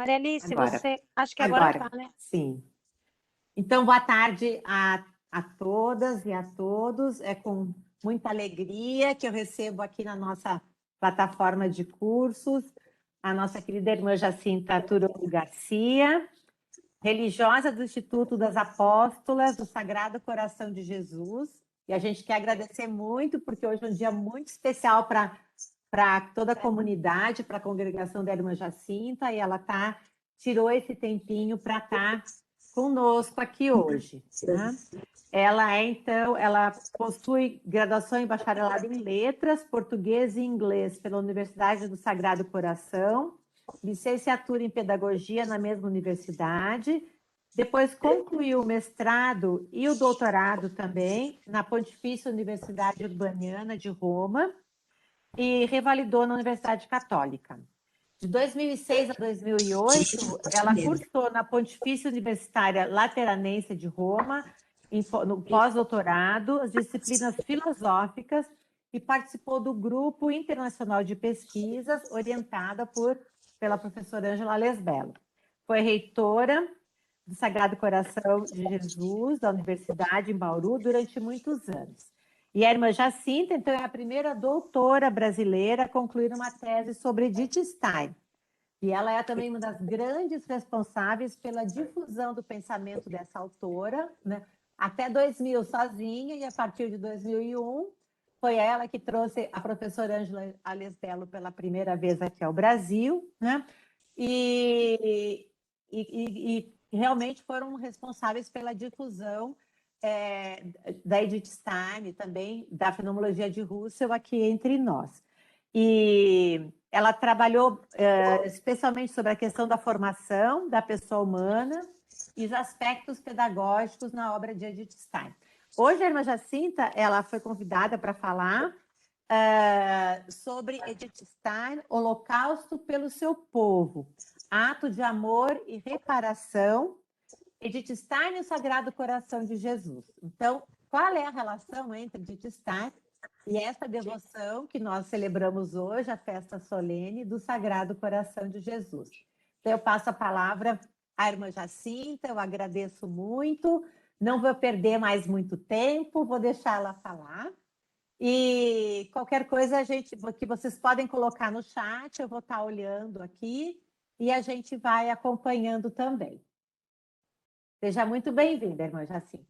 Maria Alice, Agora, você... Acho que agora tá, né? sim. Então, boa tarde a todas e a todos. É com muita alegria que eu recebo aqui na nossa plataforma de cursos a nossa querida irmã Jacinta Turoni Garcia, religiosa do Instituto das Apóstolas do Sagrado Coração de Jesus. E a gente quer agradecer muito, porque hoje é um dia muito especial para toda a comunidade, para a congregação da irmã Jacinta, e ela tirou esse tempinho para estar conosco aqui hoje. Né? Ela possui graduação em bacharelado em letras, português e inglês pela Universidade do Sagrado Coração, licenciatura em pedagogia na mesma universidade, depois concluiu o mestrado e o doutorado também na Pontifícia Universidade Urbaniana de Roma e revalidou na Universidade Católica. De 2006 a 2008, ela cursou na Pontifícia Universitária Lateranense de Roma, no pós-doutorado, as disciplinas filosóficas e participou do Grupo Internacional de Pesquisas, orientada pela professora Ângela Lesbello. Foi reitora do Sagrado Coração de Jesus, da Universidade em Bauru, durante muitos anos. E a irmã Jacinta, então, é a primeira doutora brasileira a concluir uma tese sobre Edith Stein. E ela é também uma das grandes responsáveis pela difusão do pensamento dessa autora, né? Até 2000 sozinha, e a partir de 2001 foi ela que trouxe a professora Ângela Lesbello pela primeira vez aqui ao Brasil, né? E realmente foram responsáveis pela difusão da Edith Stein e também da fenomenologia de Russell aqui entre nós. E ela trabalhou especialmente sobre a questão da formação da pessoa humana e os aspectos pedagógicos na obra de Edith Stein. Hoje, a irmã Jacinta ela foi convidada para falar sobre Edith Stein, Holocausto pelo seu povo, ato de amor e reparação, Edith Stein e o Sagrado Coração de Jesus. Então, qual é a relação entre Edith Stein e essa devoção que nós celebramos hoje, a festa solene do Sagrado Coração de Jesus? Então, eu passo a palavra à irmã Jacinta, eu agradeço muito, não vou perder mais muito tempo, vou deixar ela falar. E qualquer coisa que vocês podem colocar no chat, eu vou estar olhando aqui e a gente vai acompanhando também. Seja muito bem-vinda, irmã Jacinta.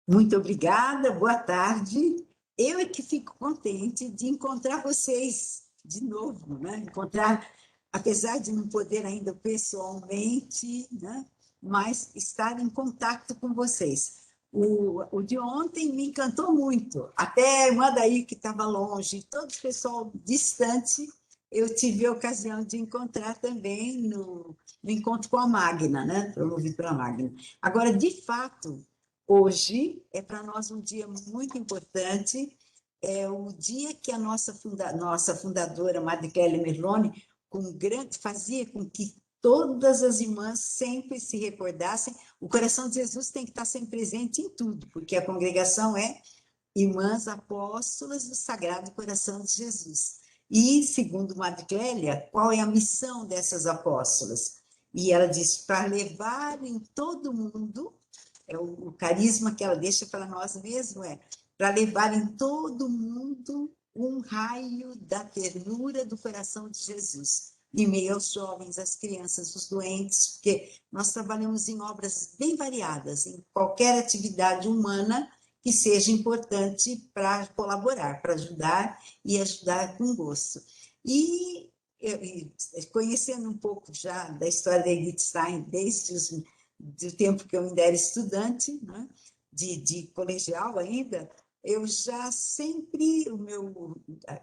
Muito obrigada, boa tarde. Eu é que fico contente de encontrar vocês de novo, né? Encontrar, apesar de não poder ainda pessoalmente, né? Mas estar em contato com vocês. O de ontem me encantou muito, até a irmã daí que estava longe, todo o pessoal distante, eu tive a ocasião de encontrar também no encontro com a Magna, né? Promovido pela Magna. Agora, de fato, hoje é para nós um dia muito importante, é o dia que a nossa fundadora, Madre Clélia Merloni, fazia com que todas as irmãs sempre se recordassem, o coração de Jesus tem que estar sempre presente em tudo, porque a congregação é Irmãs Apóstolas do Sagrado Coração de Jesus. E, segundo Madre Clélia, qual é a missão dessas apóstolas? E ela diz, para levar em todo mundo, o carisma que ela deixa para nós mesmo para levar em todo mundo um raio da ternura do coração de Jesus, em meio aos jovens, às crianças, os doentes, porque nós trabalhamos em obras bem variadas, em qualquer atividade humana que seja importante para colaborar, para ajudar e ajudar com gosto. E conhecendo um pouco já da história da Edith Stein, desde do tempo que eu ainda era estudante, né, de colegial ainda, eu já sempre,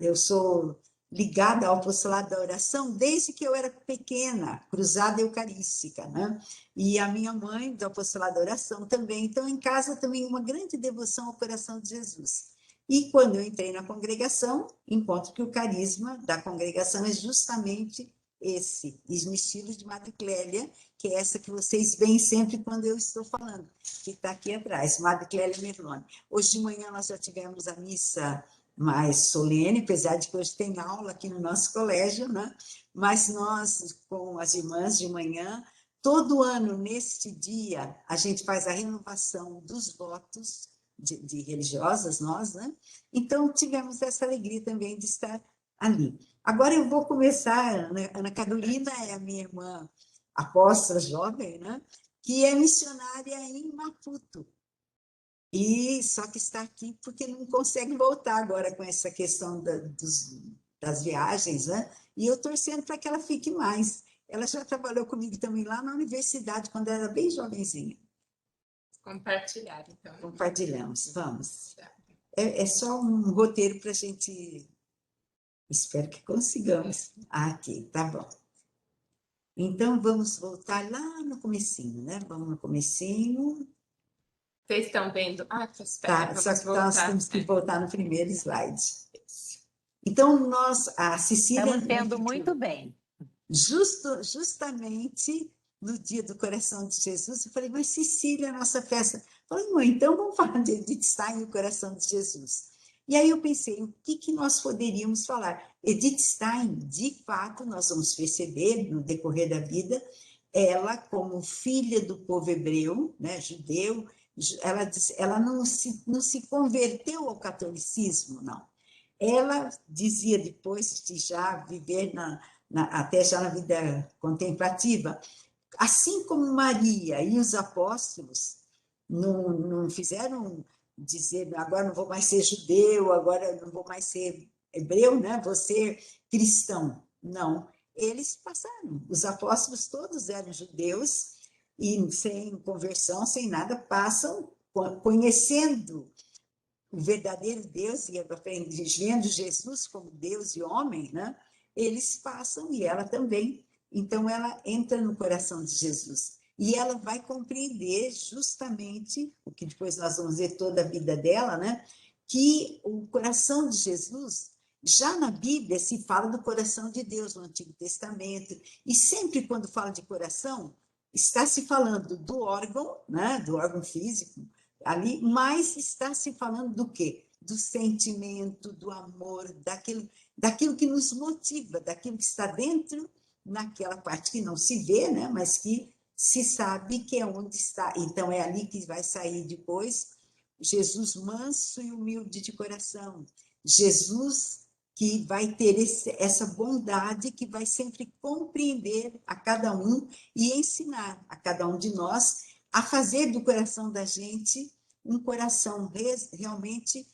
eu sou ligada ao apostolado da oração desde que eu era pequena, cruzada eucarística, né? E a minha mãe do apostolado da oração também, então em casa também uma grande devoção ao coração de Jesus. E quando eu entrei na congregação, encontro que o carisma da congregação é justamente esse estilo de Madre Clélia, que é essa que vocês veem sempre quando eu estou falando, que está aqui atrás, Madre Clélia Merloni. Hoje de manhã nós já tivemos a missa mais solene, apesar de que hoje tem aula aqui no nosso colégio, né? Mas nós, com as irmãs de manhã, todo ano, neste dia, a gente faz a renovação dos votos de religiosas, nós, né? Então, tivemos essa alegria também de estar ali. Agora eu vou começar, né? Ana Carolina é a minha irmã apóstola jovem, né? Que é missionária em Maputo. E só que está aqui porque não consegue voltar agora com essa questão das viagens, né? E eu torcendo para que ela fique mais. Ela já trabalhou comigo também lá na universidade, quando era bem jovenzinha. Compartilhar, então. Compartilhamos, vamos. É só um roteiro para a gente... Espero que consigamos. Aqui, tá bom. Então, vamos voltar lá no comecinho, né? Vamos no comecinho. Vocês estão vendo? Ah, espera, Tá, só que voltar. nós temos que voltar no primeiro slide. Então, a Cecília... Estamos vendo muito bem. Justamente no dia do coração de Jesus, eu falei, mas Cecília, a nossa festa. Eu falei, mãe, então vamos falar de Edith Stein e o coração de Jesus. E aí eu pensei, o que nós poderíamos falar? Edith Stein, de fato, nós vamos perceber no decorrer da vida, ela como filha do povo hebreu, né, judeu, ela não se converteu ao catolicismo, não. Ela dizia, depois de já viver até já na vida contemplativa, assim como Maria e os apóstolos não fizeram dizer, agora não vou mais ser judeu, agora não vou mais ser hebreu, né? Vou ser cristão. Não, eles passaram. Os apóstolos todos eram judeus e sem conversão, sem nada, passam conhecendo o verdadeiro Deus e vendo Jesus como Deus e homem, né? Eles passam, e ela também. Então, ela entra no coração de Jesus. E ela vai compreender justamente, o que depois nós vamos ver toda a vida dela, né? Que o coração de Jesus, já na Bíblia, se fala do coração de Deus, no Antigo Testamento. E sempre quando fala de coração, está se falando do órgão, né? Do órgão físico, ali, mas está se falando do quê? Do sentimento, do amor, daquilo que nos motiva, daquilo que está dentro, naquela parte que não se vê, né? Mas que se sabe que é onde está. Então, é ali que vai sair depois Jesus manso e humilde de coração. Jesus que vai ter essa bondade, que vai sempre compreender a cada um e ensinar a cada um de nós a fazer do coração da gente um coração realmente,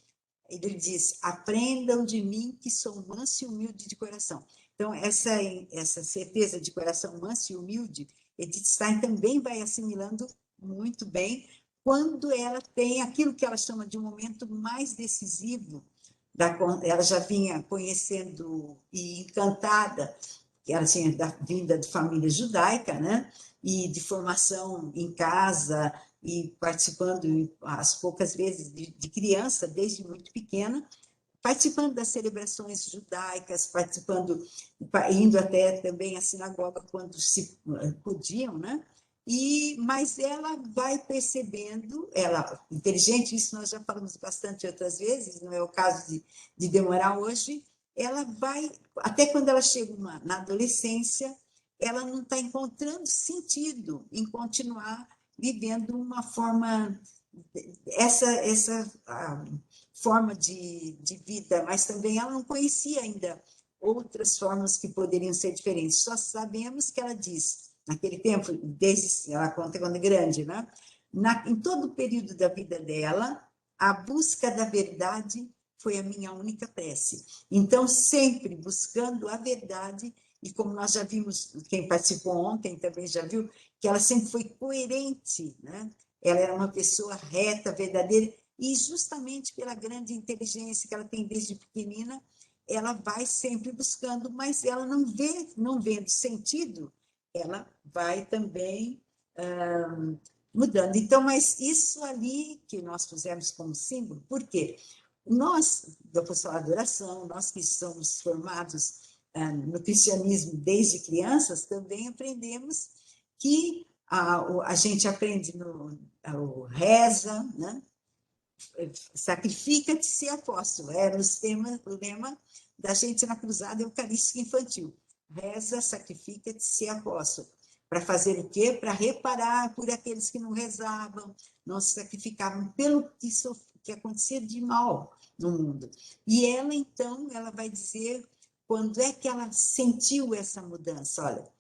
ele diz, aprendam de mim que sou manso e humilde de coração. Então, essa certeza de coração manso e humilde, Edith Stein também vai assimilando muito bem quando ela tem aquilo que ela chama de um momento mais decisivo. Ela já vinha conhecendo e encantada, que ela tinha vinda de família judaica, né? E de formação em casa, e participando as poucas vezes de criança, desde muito pequena, participando das celebrações judaicas, indo até também à sinagoga quando se podiam, né? Mas ela vai percebendo, ela inteligente, isso nós já falamos bastante outras vezes, não é o caso de demorar hoje, ela vai, até quando ela chega na adolescência, ela não está encontrando sentido em continuar vivendo uma forma, essa forma de vida, mas também ela não conhecia ainda outras formas que poderiam ser diferentes. Só sabemos que ela diz, naquele tempo, desde ela conta quando é grande, né? Em todo o período da vida dela, a busca da verdade foi a minha única prece. Então, sempre buscando a verdade, e como nós já vimos, quem participou ontem também já viu, que ela sempre foi coerente, né? Ela era uma pessoa reta, verdadeira, e justamente pela grande inteligência que ela tem desde pequenina, ela vai sempre buscando, mas ela não vendo sentido, ela vai também mudando. Então, mas isso ali que nós pusemos como símbolo, por quê? Nós, do Apostolado de Oração, nós que somos formados no cristianismo desde crianças, também aprendemos que a gente aprende reza, né? sacrifica-te ser apóstolo. Era o lema da gente na Cruzada Eucarística Infantil. Reza, sacrifica-te ser apóstolo. Para fazer o quê? Para reparar por aqueles que não rezavam, não se sacrificavam pelo que acontecia de mal no mundo. E ela, então, ela vai dizer quando é que ela sentiu essa mudança. Olha,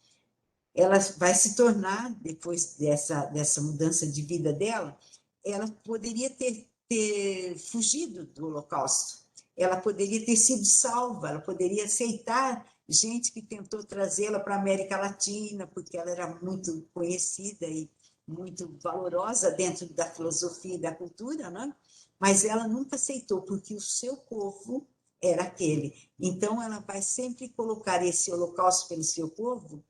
ela vai se tornar, depois dessa mudança de vida dela, ela poderia ter fugido do Holocausto, ela poderia ter sido salva, ela poderia aceitar gente que tentou trazê-la para a América Latina, porque ela era muito conhecida e muito valorosa dentro da filosofia e da cultura, né? Mas ela nunca aceitou, porque o seu povo era aquele. Então, ela vai sempre colocar esse holocausto pelo seu povo.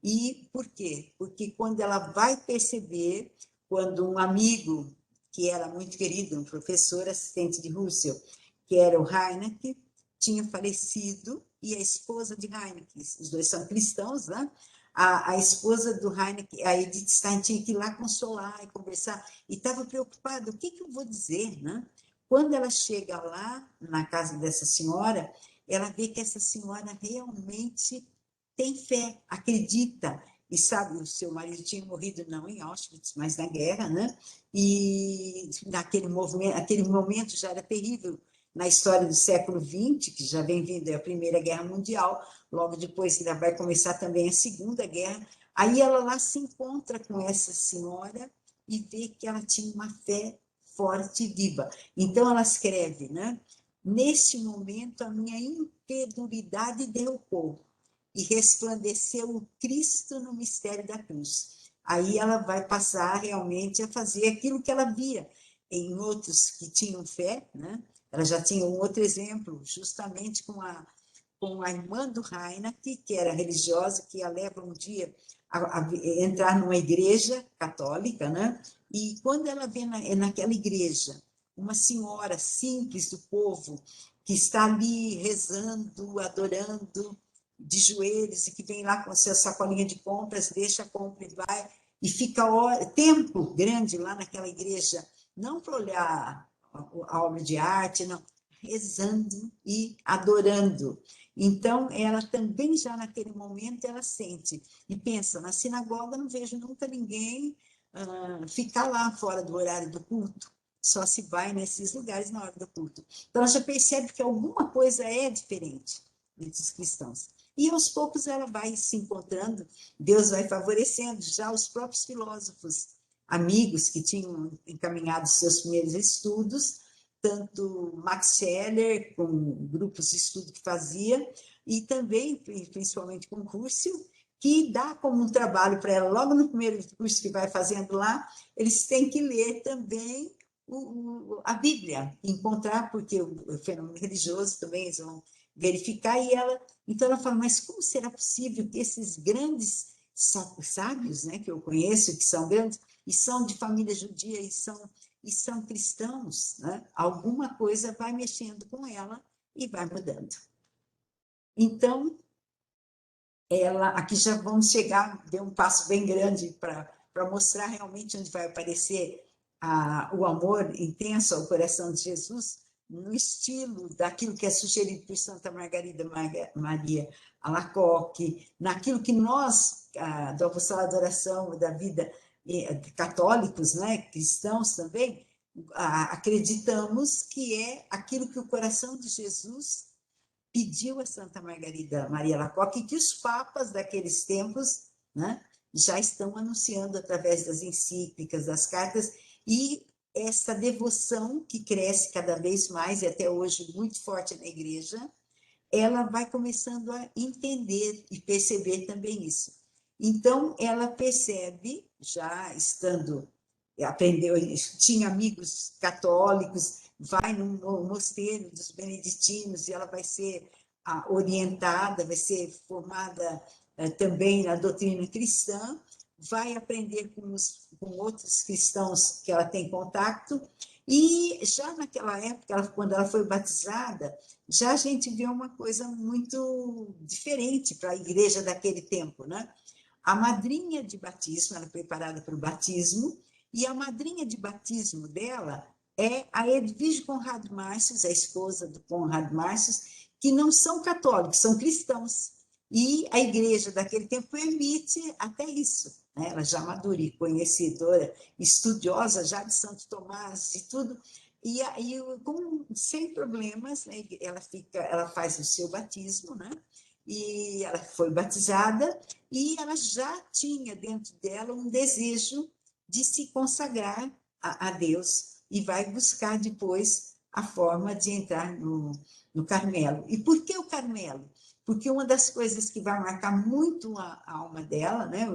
E por quê? Porque quando ela vai perceber, quando um amigo, que era muito querido, um professor assistente de Russell, que era o Heinecke, tinha falecido, e a esposa de Heinecke, os dois são cristãos, né? A esposa do Heinecke, a Edith Stein, tinha que ir lá consolar e conversar, e estava preocupada, o que eu vou dizer, né? Quando ela chega lá, na casa dessa senhora, ela vê que essa senhora realmente tem fé, acredita, e sabe, o seu marido tinha morrido não em Auschwitz, mas na guerra, né? E aquele momento já era terrível na história do século XX, que já vem vindo, é a Primeira Guerra Mundial, logo depois ainda vai começar também a Segunda Guerra. Aí ela lá se encontra com essa senhora e vê que ela tinha uma fé forte e viva. Então ela escreve, né? Neste momento a minha incredulidade derrubou e resplandeceu o Cristo no mistério da cruz. Aí ela vai passar realmente a fazer aquilo que ela via em outros que tinham fé, né? Ela já tinha um outro exemplo, justamente com a irmã do Heinecke, que era religiosa, que a leva um dia a entrar numa igreja católica, né? E quando ela vê naquela igreja uma senhora simples do povo, que está ali rezando, adorando, de joelhos, e que vem lá com a sua sacolinha de compras, deixa a compra e vai, e fica tempo grande lá naquela igreja, não para olhar a obra de arte, não, rezando e adorando. Então, ela também já naquele momento, ela sente, e pensa, na sinagoga não vejo nunca ninguém ficar lá fora do horário do culto, só se vai nesses lugares na hora do culto. Então, ela já percebe que alguma coisa é diferente entre os cristãos. E aos poucos ela vai se encontrando, Deus vai favorecendo, já os próprios filósofos, amigos que tinham encaminhado seus primeiros estudos, tanto Max Scheler, com grupos de estudo que fazia, e também, principalmente com Husserl, que dá como um trabalho para ela, logo no primeiro curso que vai fazendo lá, eles têm que ler também a Bíblia, encontrar, porque o fenômeno religioso também eles vão verificar, e então ela fala, mas como será possível que esses grandes sábios, né, que eu conheço, que são grandes, e são de família judia, e são cristãos, né? Alguma coisa vai mexendo com ela e vai mudando. Então, aqui já vamos chegar, deu um passo bem grande para mostrar realmente onde vai aparecer o amor intenso ao coração de Jesus, no estilo daquilo que é sugerido por Santa Margarida Maria Alacoque, naquilo que nós, do Apostolado da Oração, da vida católicos, né, cristãos também, acreditamos que é aquilo que o coração de Jesus pediu a Santa Margarida Maria Alacoque, que os papas daqueles tempos, né, já estão anunciando através das encíclicas, das cartas, e essa devoção que cresce cada vez mais, e até hoje muito forte na igreja, ela vai começando a entender e perceber também isso. Então, ela percebe, já aprendeu, tinha amigos católicos, vai no mosteiro dos beneditinos e ela vai ser orientada, vai ser formada também na doutrina cristã, vai aprender com outros cristãos que ela tem contato, e já naquela época, quando ela foi batizada, já a gente vê uma coisa muito diferente para a igreja daquele tempo, né? A madrinha de batismo, ela é preparada para o batismo, e a madrinha de batismo dela é a Edvige Conrad Marcius, a esposa do Conrad Marcius, que não são católicos, são cristãos. E a igreja daquele tempo permite até isso, né? Ela já madura e conhecedora, estudiosa já de Santo Tomás, de tudo. E aí, sem problemas, né? Ela faz o seu batismo, né? E ela foi batizada, e ela já tinha dentro dela um desejo de se consagrar a Deus, e vai buscar depois a forma de entrar no Carmelo. E por que o Carmelo? Porque uma das coisas que vai marcar muito a alma dela, né,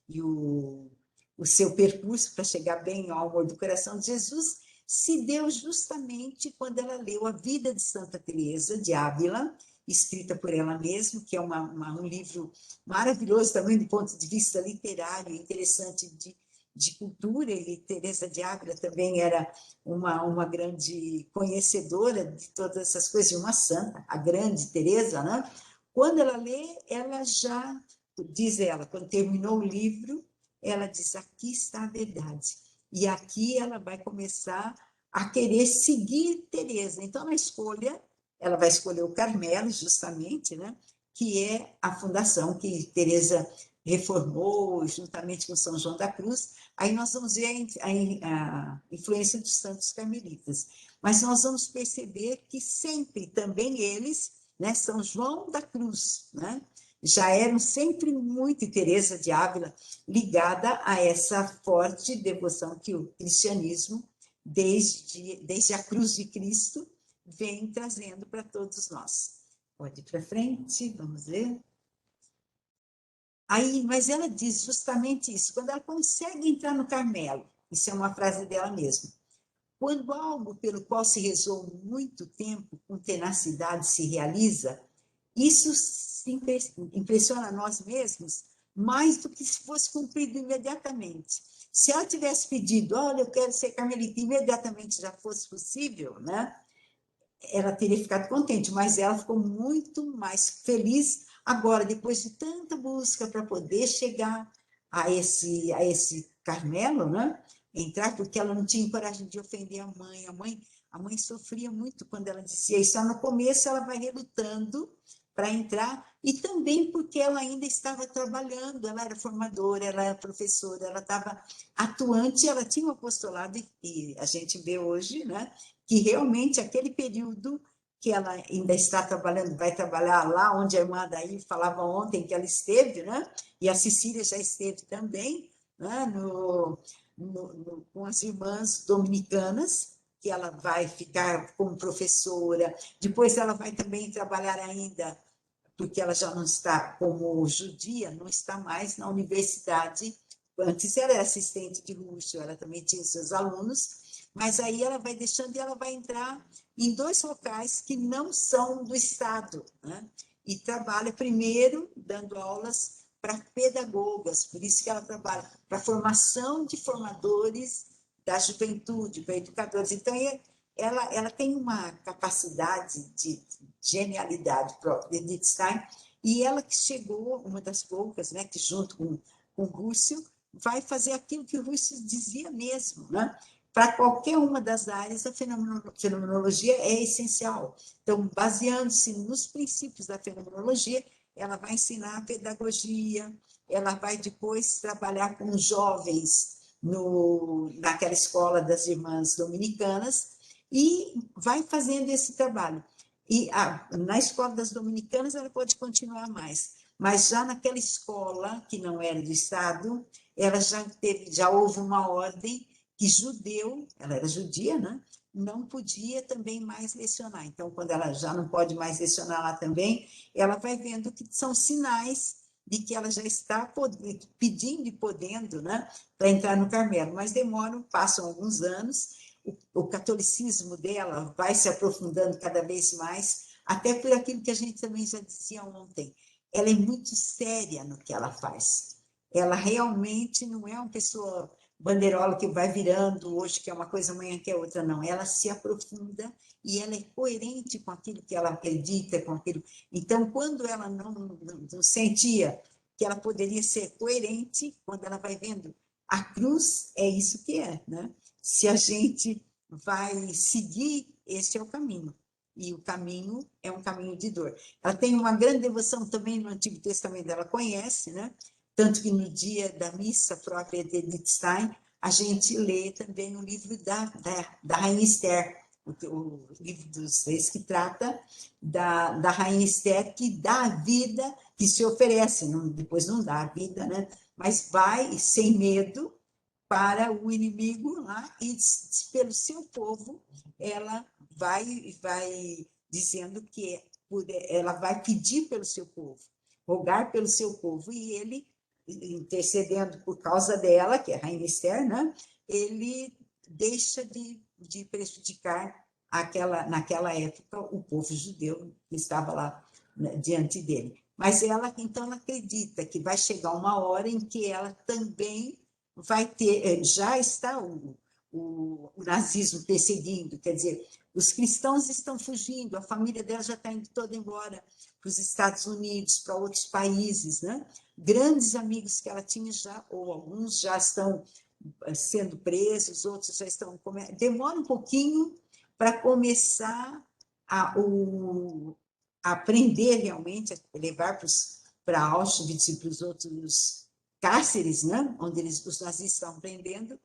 o seu percurso para chegar bem ao amor do coração de Jesus, se deu justamente quando ela leu a vida de Santa Teresa de Ávila, escrita por ela mesma, que é um livro maravilhoso também do ponto de vista literário, interessante de cultura, e Teresa de Ávila também era uma grande conhecedora de todas essas coisas, de uma santa, a grande Teresa, né? Quando ela lê, ela já, diz ela, quando terminou o livro, ela diz, aqui está a verdade. E aqui ela vai começar a querer seguir Teresa. Então, na escolha, ela vai escolher o Carmelo, justamente, né? Que é a fundação que Teresa reformou juntamente com São João da Cruz. Aí nós vamos ver a influência dos santos carmelitas. Mas nós vamos perceber que sempre também eles, né, São João da Cruz, né, já eram sempre muito, e Teresa de Ávila, ligada a essa forte devoção que o cristianismo, desde a cruz de Cristo, vem trazendo para todos nós. Pode ir para frente, vamos ver. Aí, mas ela diz justamente isso, quando ela consegue entrar no Carmelo, isso é uma frase dela mesma, quando algo pelo qual se rezou muito tempo, com tenacidade, se realiza, isso impressiona nós mesmos mais do que se fosse cumprido imediatamente. Se ela tivesse pedido, olha, eu quero ser carmelita, imediatamente já fosse possível, né? Ela teria ficado contente, mas ela ficou muito mais feliz agora, depois de tanta busca para poder chegar a esse Carmelo, né? Entrar, porque ela não tinha coragem de ofender a mãe. A mãe sofria muito quando ela dizia isso. Só no começo ela vai relutando para entrar, e também porque ela ainda estava trabalhando, ela era formadora, ela era professora, ela estava atuante, ela tinha um apostolado, e a gente vê hoje, né, que realmente aquele período que ela ainda está trabalhando, vai trabalhar lá onde a irmã daí falava ontem que ela esteve, né? E a Cecília já esteve também, né? Com as irmãs dominicanas, que ela vai ficar como professora, depois ela vai também trabalhar ainda, porque ela já não está como judia, não está mais na universidade. Antes ela era assistente de Rússio, ela também tinha seus alunos, mas aí ela vai deixando e ela vai entrar em 2 locais que não são do Estado, né? E trabalha primeiro dando aulas para pedagogas, por isso que ela trabalha para a formação de formadores da juventude, para educadores. Então, ela tem uma capacidade de genialidade própria de Stein, e ela que chegou, uma das poucas, né, que junto com Rússio, vai fazer aquilo que o Rússio dizia mesmo, né? Para qualquer uma das áreas, a fenomenologia é essencial. Então, baseando-se nos princípios da fenomenologia, ela vai ensinar a pedagogia, ela vai depois trabalhar com jovens naquela escola das irmãs dominicanas, e vai fazendo esse trabalho. E na escola das dominicanas ela pode continuar mais, mas já naquela escola que não era do Estado, ela já houve uma ordem que judeu, ela era judia, né? Não podia também mais lecionar. Então, quando ela já não pode mais lecionar lá também, ela vai vendo que são sinais de que ela já está pedindo e podendo, né, para entrar no Carmelo, mas passam alguns anos, o catolicismo dela vai se aprofundando cada vez mais, até por aquilo que a gente também já dizia ontem, ela é muito séria no que ela faz. Ela realmente não é uma pessoa bandeirola que vai virando hoje que é uma coisa, amanhã que é outra, não. Ela se aprofunda e ela é coerente com aquilo que ela acredita, com aquilo. Então, quando ela não sentia que ela poderia ser coerente, quando ela vai vendo a cruz, é isso que é, né? Se a gente vai seguir, esse é o caminho. E o caminho é um caminho de dor. Ela tem uma grande devoção também no Antigo Testamento, ela conhece, né? Tanto que no dia da missa própria de Edith Stein, a gente lê também o livro da Rainha Esther, o livro dos reis que trata da Rainha Esther, que dá a vida, que se oferece, depois não dá a vida, né? Mas vai sem medo para o inimigo lá e pelo seu povo ela vai dizendo que ela vai pedir pelo seu povo, rogar pelo seu povo, e ele, intercedendo por causa dela, que é a Rainha Esther, né? Ele deixa de prejudicar naquela época o povo judeu que estava lá, né, diante dele. Mas ela, então, ela acredita que vai chegar uma hora em que ela também vai ter, já está o nazismo perseguindo, quer dizer, os cristãos estão fugindo, a família dela já está indo toda embora para os Estados Unidos, para outros países, né? Grandes amigos que ela tinha já, ou alguns já estão sendo presos, outros já estão... Demora um pouquinho para começar a aprender realmente, a levar para Auschwitz e para os outros cárceres, né? Onde os nazistas estavam prendendo,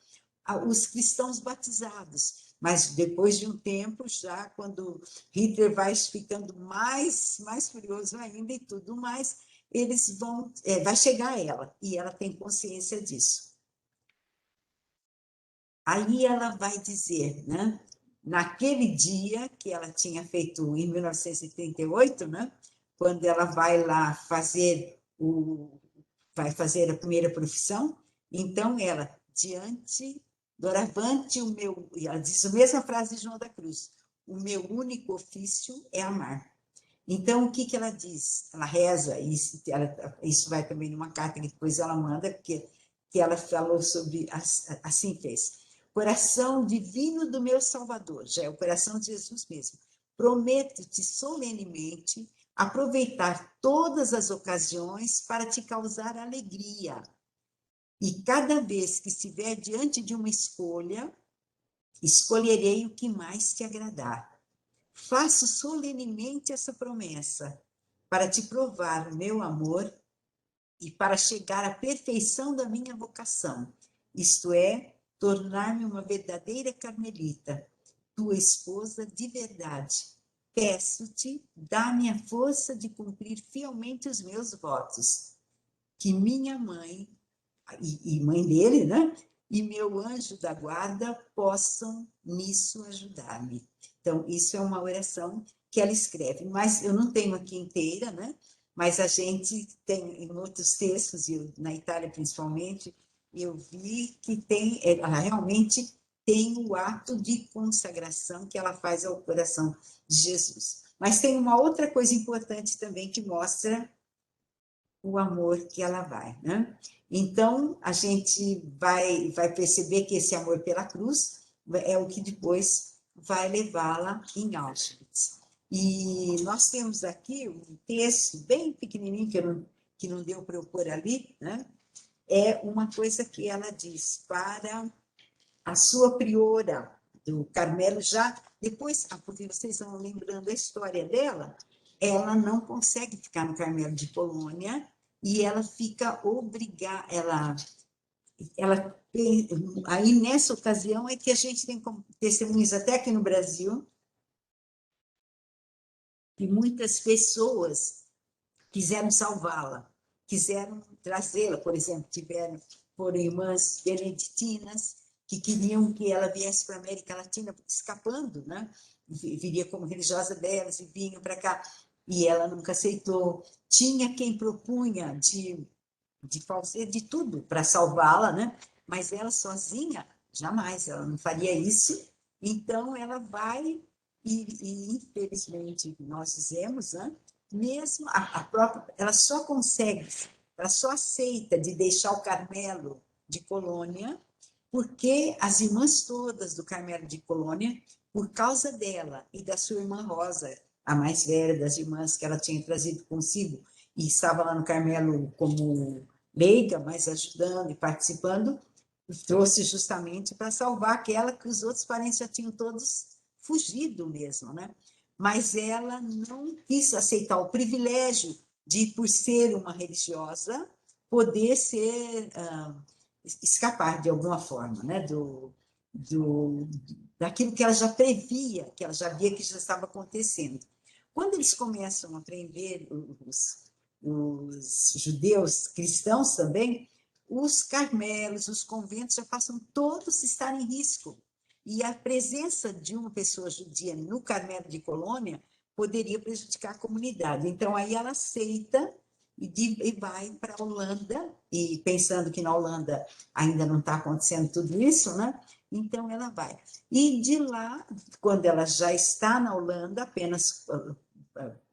os cristãos batizados. Mas depois de um tempo, já quando Hitler vai ficando mais furioso ainda e tudo mais, eles vai chegar a ela, e ela tem consciência disso. Aí ela vai dizer, né? Naquele dia que ela tinha feito, em 1938, né? Quando ela vai lá vai fazer a primeira profissão, então ela, doravante o meu, ela diz a mesma frase de João da Cruz, o meu único ofício é amar. Então, o que ela diz? Ela reza, isso vai também numa carta que depois ela manda, que ela falou sobre, assim fez: coração divino do meu Salvador, já é o coração de Jesus mesmo, prometo-te solenemente aproveitar todas as ocasiões para te causar alegria. E cada vez que estiver diante de uma escolha, escolherei o que mais te agradar. Faço solenemente essa promessa para te provar o meu amor e para chegar à perfeição da minha vocação, isto é, tornar-me uma verdadeira carmelita, tua esposa de verdade. Peço-te, dá-me a força de cumprir fielmente os meus votos, que minha mãe, e mãe dele, né? E meu anjo da guarda possam nisso ajudar-me. Então, isso é uma oração que ela escreve, mas eu não tenho aqui inteira, né? Mas a gente tem em outros textos, na Itália principalmente, eu vi que ela realmente tem o ato de consagração que ela faz ao coração de Jesus. Mas tem uma outra coisa importante também que mostra o amor que ela vai, né? Então, a gente vai perceber que esse amor pela cruz é o que depois vai levá-la em Auschwitz. E nós temos aqui um texto bem pequenininho, que não deu para eu pôr ali, né? É uma coisa que ela diz para a sua priora do Carmelo, já depois, porque vocês estão lembrando a história dela, ela não consegue ficar no Carmelo de Polônia, e ela fica obrigada, aí nessa ocasião é que a gente tem testemunhos até aqui no Brasil, que muitas pessoas quiseram salvá-la, quiseram trazê-la, por exemplo, foram irmãs beneditinas que queriam que ela viesse para a América Latina, escapando, né? Viria como religiosa delas e vinham para cá, e ela nunca aceitou. Tinha quem propunha de fazer de tudo para salvá-la, né? Mas ela sozinha, jamais, ela não faria isso. Então, ela vai, e infelizmente nós fizemos, né? Mesmo a própria, ela só consegue, ela só aceita de deixar o Carmelo de Colônia, porque as irmãs todas do Carmelo de Colônia, por causa dela e da sua irmã Rosa, a mais velha das irmãs que ela tinha trazido consigo, e estava lá no Carmelo como leiga, mas ajudando e participando, trouxe justamente para salvar aquela que os outros parentes já tinham todos fugido mesmo, né? Mas ela não quis aceitar o privilégio de, por ser uma religiosa, poder escapar de alguma forma, né? Daquilo que ela já previa, que ela já via que já estava acontecendo. Quando eles começam a aprender, os judeus cristãos também, os carmelos, os conventos já passam todos a estar em risco. E a presença de uma pessoa judia no Carmelo de Colônia poderia prejudicar a comunidade. Então, aí ela aceita e vai para a Holanda, e pensando que na Holanda ainda não está acontecendo tudo isso, né? Então, ela vai. E de lá, quando ela já está na Holanda, apenas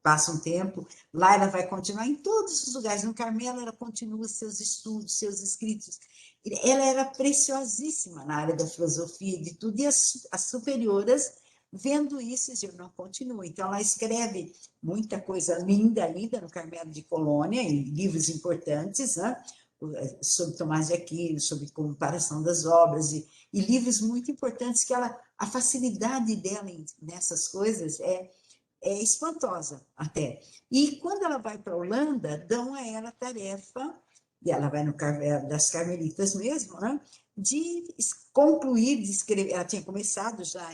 passa um tempo, lá ela vai continuar em todos os lugares. No Carmelo, ela continua seus estudos, seus escritos. Ela era preciosíssima na área da filosofia, de tudo, e as superioras, vendo isso, diziam, não, continua. Então, ela escreve muita coisa linda ainda no Carmelo de Colônia, em livros importantes, né? Sobre Tomás de Aquino, sobre comparação das obras, e livros muito importantes que a facilidade dela nessas coisas é espantosa até. E quando ela vai para a Holanda, dão a ela a tarefa, e ela vai no das Carmelitas mesmo, né, de concluir, de escrever. Ela tinha começado já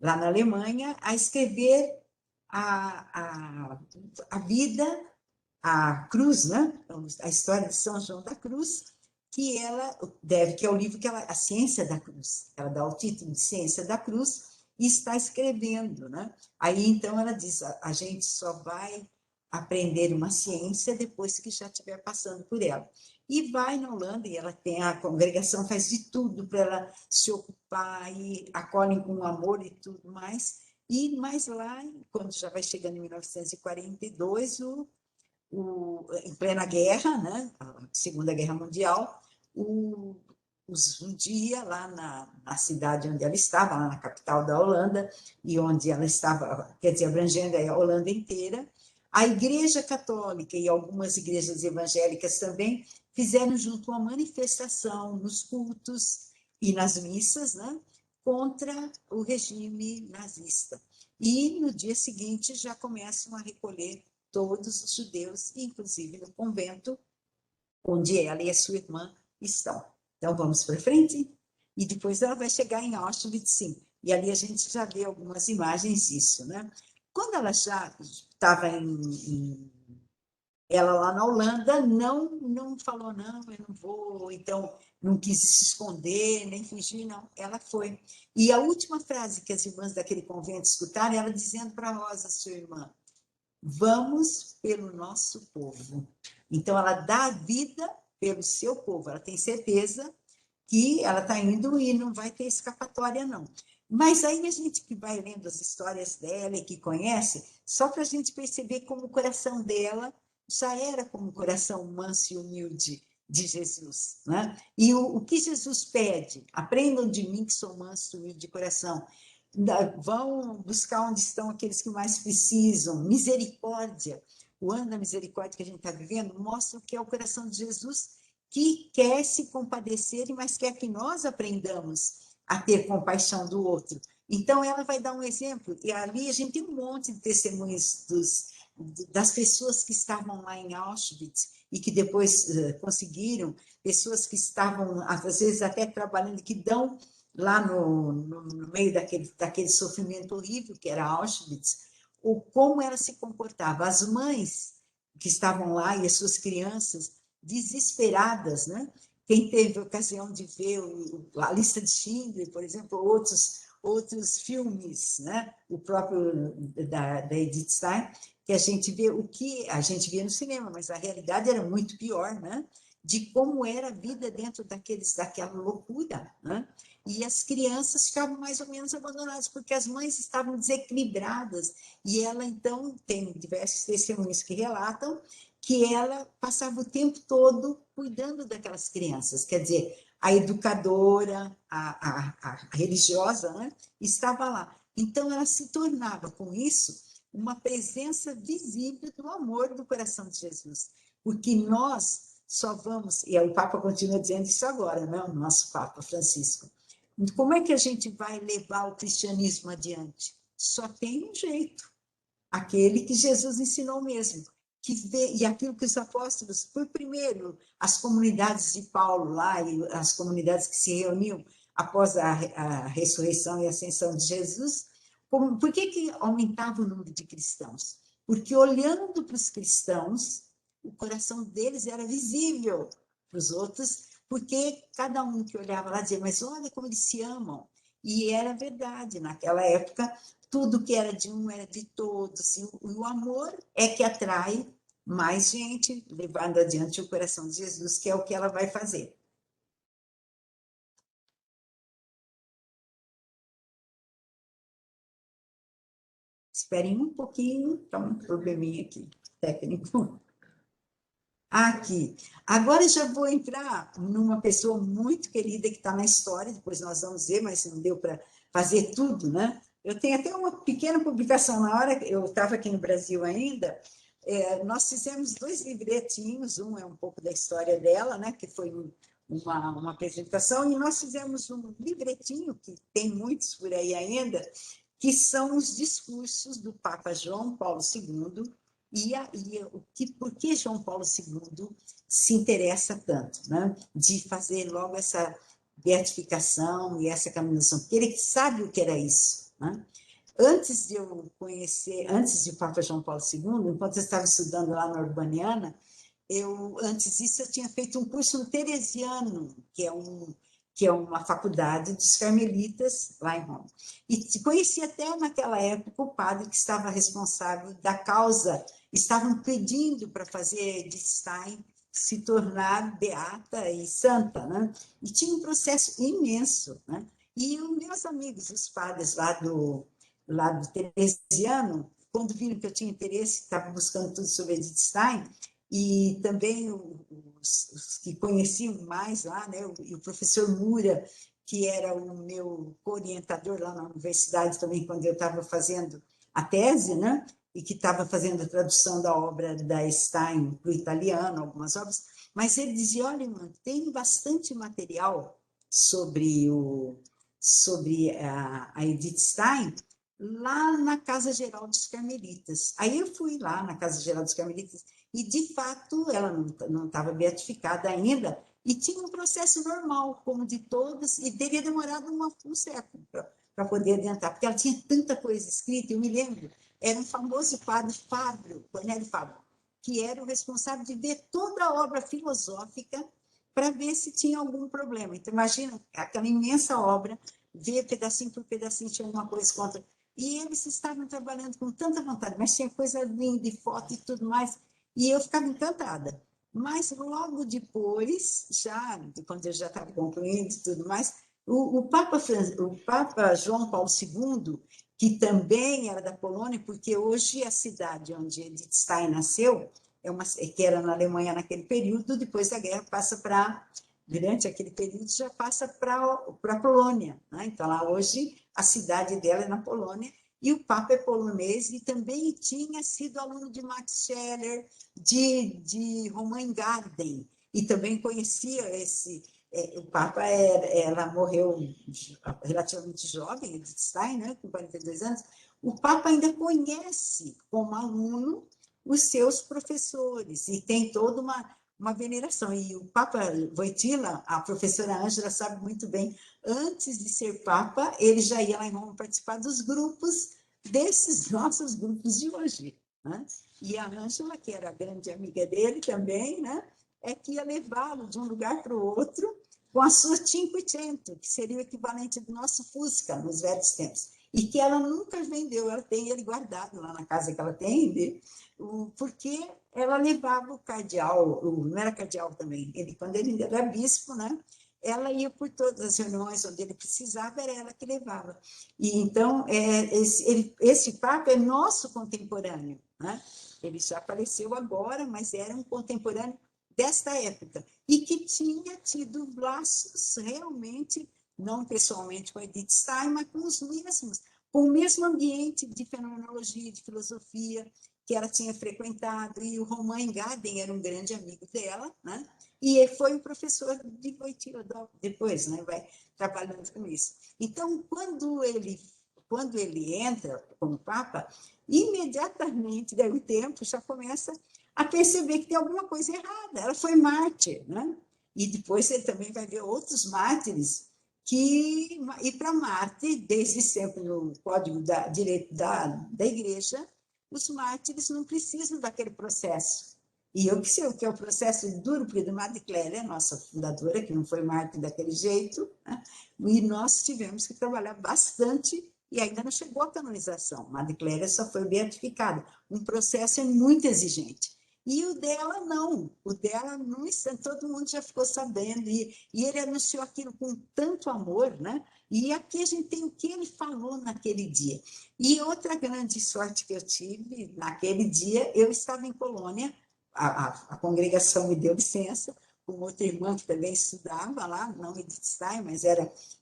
lá na Alemanha a escrever a vida, a cruz, né, a história de São João da Cruz, que é o livro que a Ciência da Cruz, ela dá o título de Ciência da Cruz, e está escrevendo, né? Aí, então, ela diz, a gente só vai aprender uma ciência depois que já estiver passando por ela. E vai na Holanda, e ela tem, a congregação faz de tudo para ela se ocupar, e acolhem com amor e tudo mais. E mais lá, quando já vai chegando em 1942, em plena guerra, né, a Segunda Guerra Mundial, um dia lá na cidade onde ela estava, lá na capital da Holanda, e onde ela estava, quer dizer, abrangendo a Holanda inteira, a Igreja Católica e algumas igrejas evangélicas também fizeram junto uma manifestação nos cultos e nas missas, né, contra o regime nazista. E no dia seguinte já começam a recolher todos os judeus, inclusive no convento onde ela e a sua irmã estão. Então, vamos para frente? E depois ela vai chegar em Auschwitz, sim. E ali a gente já vê algumas imagens disso, né? Quando ela já estava ela lá na Holanda, não falou, não, eu não vou, então não quis se esconder, nem fugir, não. Ela foi. E a última frase que as irmãs daquele convento escutaram, ela dizendo para a Rosa, sua irmã, vamos pelo nosso povo. Então, ela dá a vida pelo seu povo, ela tem certeza que ela está indo e não vai ter escapatória, não. Mas aí a gente que vai lendo as histórias dela e que conhece, só para a gente perceber como o coração dela já era como o coração manso e humilde de Jesus, né? E o que Jesus pede? Aprendam de mim que sou manso e humilde de coração. Vão buscar onde estão aqueles que mais precisam. Misericórdia. O ano da misericórdia que a gente está vivendo mostra o que é o coração de Jesus, que quer se compadecer, mas quer que nós aprendamos a ter compaixão do outro. Então, ela vai dar um exemplo, e ali a gente tem um monte de testemunhos das pessoas que estavam lá em Auschwitz e que depois conseguiram, pessoas que estavam, às vezes, até trabalhando, que dão lá no meio daquele sofrimento horrível que era Auschwitz, como ela se comportava. As mães que estavam lá e as suas crianças desesperadas, né? Quem teve a ocasião de ver a lista de Schindler, por exemplo, outros filmes, né? O próprio da Edith Stein, que a gente vê o que a gente via no cinema, mas a realidade era muito pior, né? De como era a vida dentro daquela loucura, né? E as crianças ficavam mais ou menos abandonadas, porque as mães estavam desequilibradas, e ela, então, tem diversos testemunhos que relatam que ela passava o tempo todo cuidando daquelas crianças, quer dizer, a educadora, a religiosa, né, estava lá. Então, ela se tornava, com isso, uma presença visível do amor do coração de Jesus, porque nós só vamos... E o Papa continua dizendo isso agora, né? O nosso Papa Francisco. Como é que a gente vai levar o cristianismo adiante? Só tem um jeito, aquele que Jesus ensinou mesmo, e aquilo que os apóstolos, por primeiro, as comunidades de Paulo lá, e as comunidades que se reuniam após a ressurreição e ascensão de Jesus, por que aumentava o número de cristãos? Porque olhando para os cristãos, o coração deles era visível para os outros, porque cada um que olhava lá dizia, mas olha como eles se amam. E era verdade, naquela época, tudo que era de um era de todos, e o amor é que atrai mais gente, levando adiante o coração de Jesus, que é o que ela vai fazer. Esperem um pouquinho, está um probleminha aqui, técnico. Aqui. Agora já vou entrar numa pessoa muito querida que está na história, depois nós vamos ver, mas não deu para fazer tudo, né? Eu tenho até uma pequena publicação, na hora que eu estava aqui no Brasil ainda, nós fizemos 2 livretinhos, um é um pouco da história dela, né, que foi uma apresentação, e nós fizemos um livretinho, que tem muitos por aí ainda, que são os discursos do Papa João Paulo II, por que João Paulo II se interessa tanto, né, de fazer logo essa beatificação e essa canonização, porque ele sabe o que era isso, né? Antes de eu conhecer, antes de Papa João Paulo II, enquanto eu estava estudando lá na Urbaniana, antes disso eu tinha feito um curso no Teresiano, que é uma faculdade dos carmelitas lá em Roma. E conheci até naquela época o padre que estava responsável da causa, estavam pedindo para fazer Edith Stein se tornar beata e santa, né? E tinha um processo imenso, né? E os meus amigos, os padres lá do Teresiano, quando viram que eu tinha interesse, estava buscando tudo sobre Edith Stein, e também os que conheciam mais lá, né? E o professor Mura, que era o meu orientador lá na universidade também, quando eu estava fazendo a tese, né? E que estava fazendo a tradução da obra da Stein para o italiano, algumas obras, mas ele dizia, olha, irmã, tem bastante material sobre a Edith Stein lá na Casa Geral dos Carmelitas. Aí eu fui lá na Casa Geral dos Carmelitas e, de fato, ela não estava beatificada ainda e tinha um processo normal, como de todas, e teria demorado um século para poder adiantar, porque ela tinha tanta coisa escrita. Eu me lembro, era um famoso padre Fábio, Cornélio Fábio, que era o responsável de ver toda a obra filosófica para ver se tinha algum problema. Então, imagina aquela imensa obra, ver pedacinho por pedacinho, tinha alguma coisa contra. E eles estavam trabalhando com tanta vontade, mas tinha coisa linda, de foto e tudo mais, e eu ficava encantada. Mas logo depois, quando eu já estava concluindo e tudo mais, o Papa João Paulo II, que também era da Polônia, porque hoje a cidade onde Edith Stein nasceu, que era na Alemanha naquele período, depois da guerra durante aquele período, já passa para a Polônia, né? Então, lá hoje, a cidade dela é na Polônia, e o Papa é polonês, e também tinha sido aluno de Max Scheler, de Romain Garden, e também conhecia o Papa, ela morreu relativamente jovem, Edith Stein, né, com 42 anos, o Papa ainda conhece como aluno os seus professores, e tem toda uma veneração. E o Papa Wojtyla, a professora Ângela sabe muito bem, antes de ser Papa, ele já ia lá em Roma participar dos grupos, desses nossos grupos de hoje, né? E a Ângela, que era a grande amiga dele também, né? Que ia levá-lo de um lugar para o outro com a sua Cinquecento, que seria o equivalente do nosso Fusca nos velhos tempos, e que ela nunca vendeu, ela tem ele guardado lá na casa que ela tem, porque ela levava o cardeal, não era cardeal também, quando ele ainda era bispo, né? Ela ia por todas as reuniões onde ele precisava, era ela que levava. E então, esse Papa é nosso contemporâneo, né? Ele já faleceu agora, mas era um contemporâneo desta época, e que tinha tido laços realmente, não pessoalmente com a Edith Stein, mas com os mesmos, com o mesmo ambiente de fenomenologia, de filosofia, que ela tinha frequentado, e o Romain Gaden era um grande amigo dela, né? E ele foi o professor de Wojtyła depois, né? Vai trabalhando com isso. Então, quando ele entra como Papa, imediatamente, daí o tempo já começa a perceber que tem alguma coisa errada. Ela foi mártir, né? E depois ele também vai ver outros mártires e para mártir, desde sempre no Código Direito da Igreja, os mártires não precisam daquele processo. E eu que sei que é o processo duro, porque a Madre Clélia, a nossa fundadora, que não foi mártir daquele jeito, né? E nós tivemos que trabalhar bastante, e ainda não chegou à canonização. Madre Clélia só foi beatificada. Um processo muito exigente. E o dela, não. O dela, no instante, todo mundo já ficou sabendo, e ele anunciou aquilo com tanto amor, né? E aqui a gente tem o que ele falou naquele dia. E outra grande sorte que eu tive, naquele dia, eu estava em Colônia, a congregação me deu licença, com outra irmã que também estudava lá, não Edith Stein, mas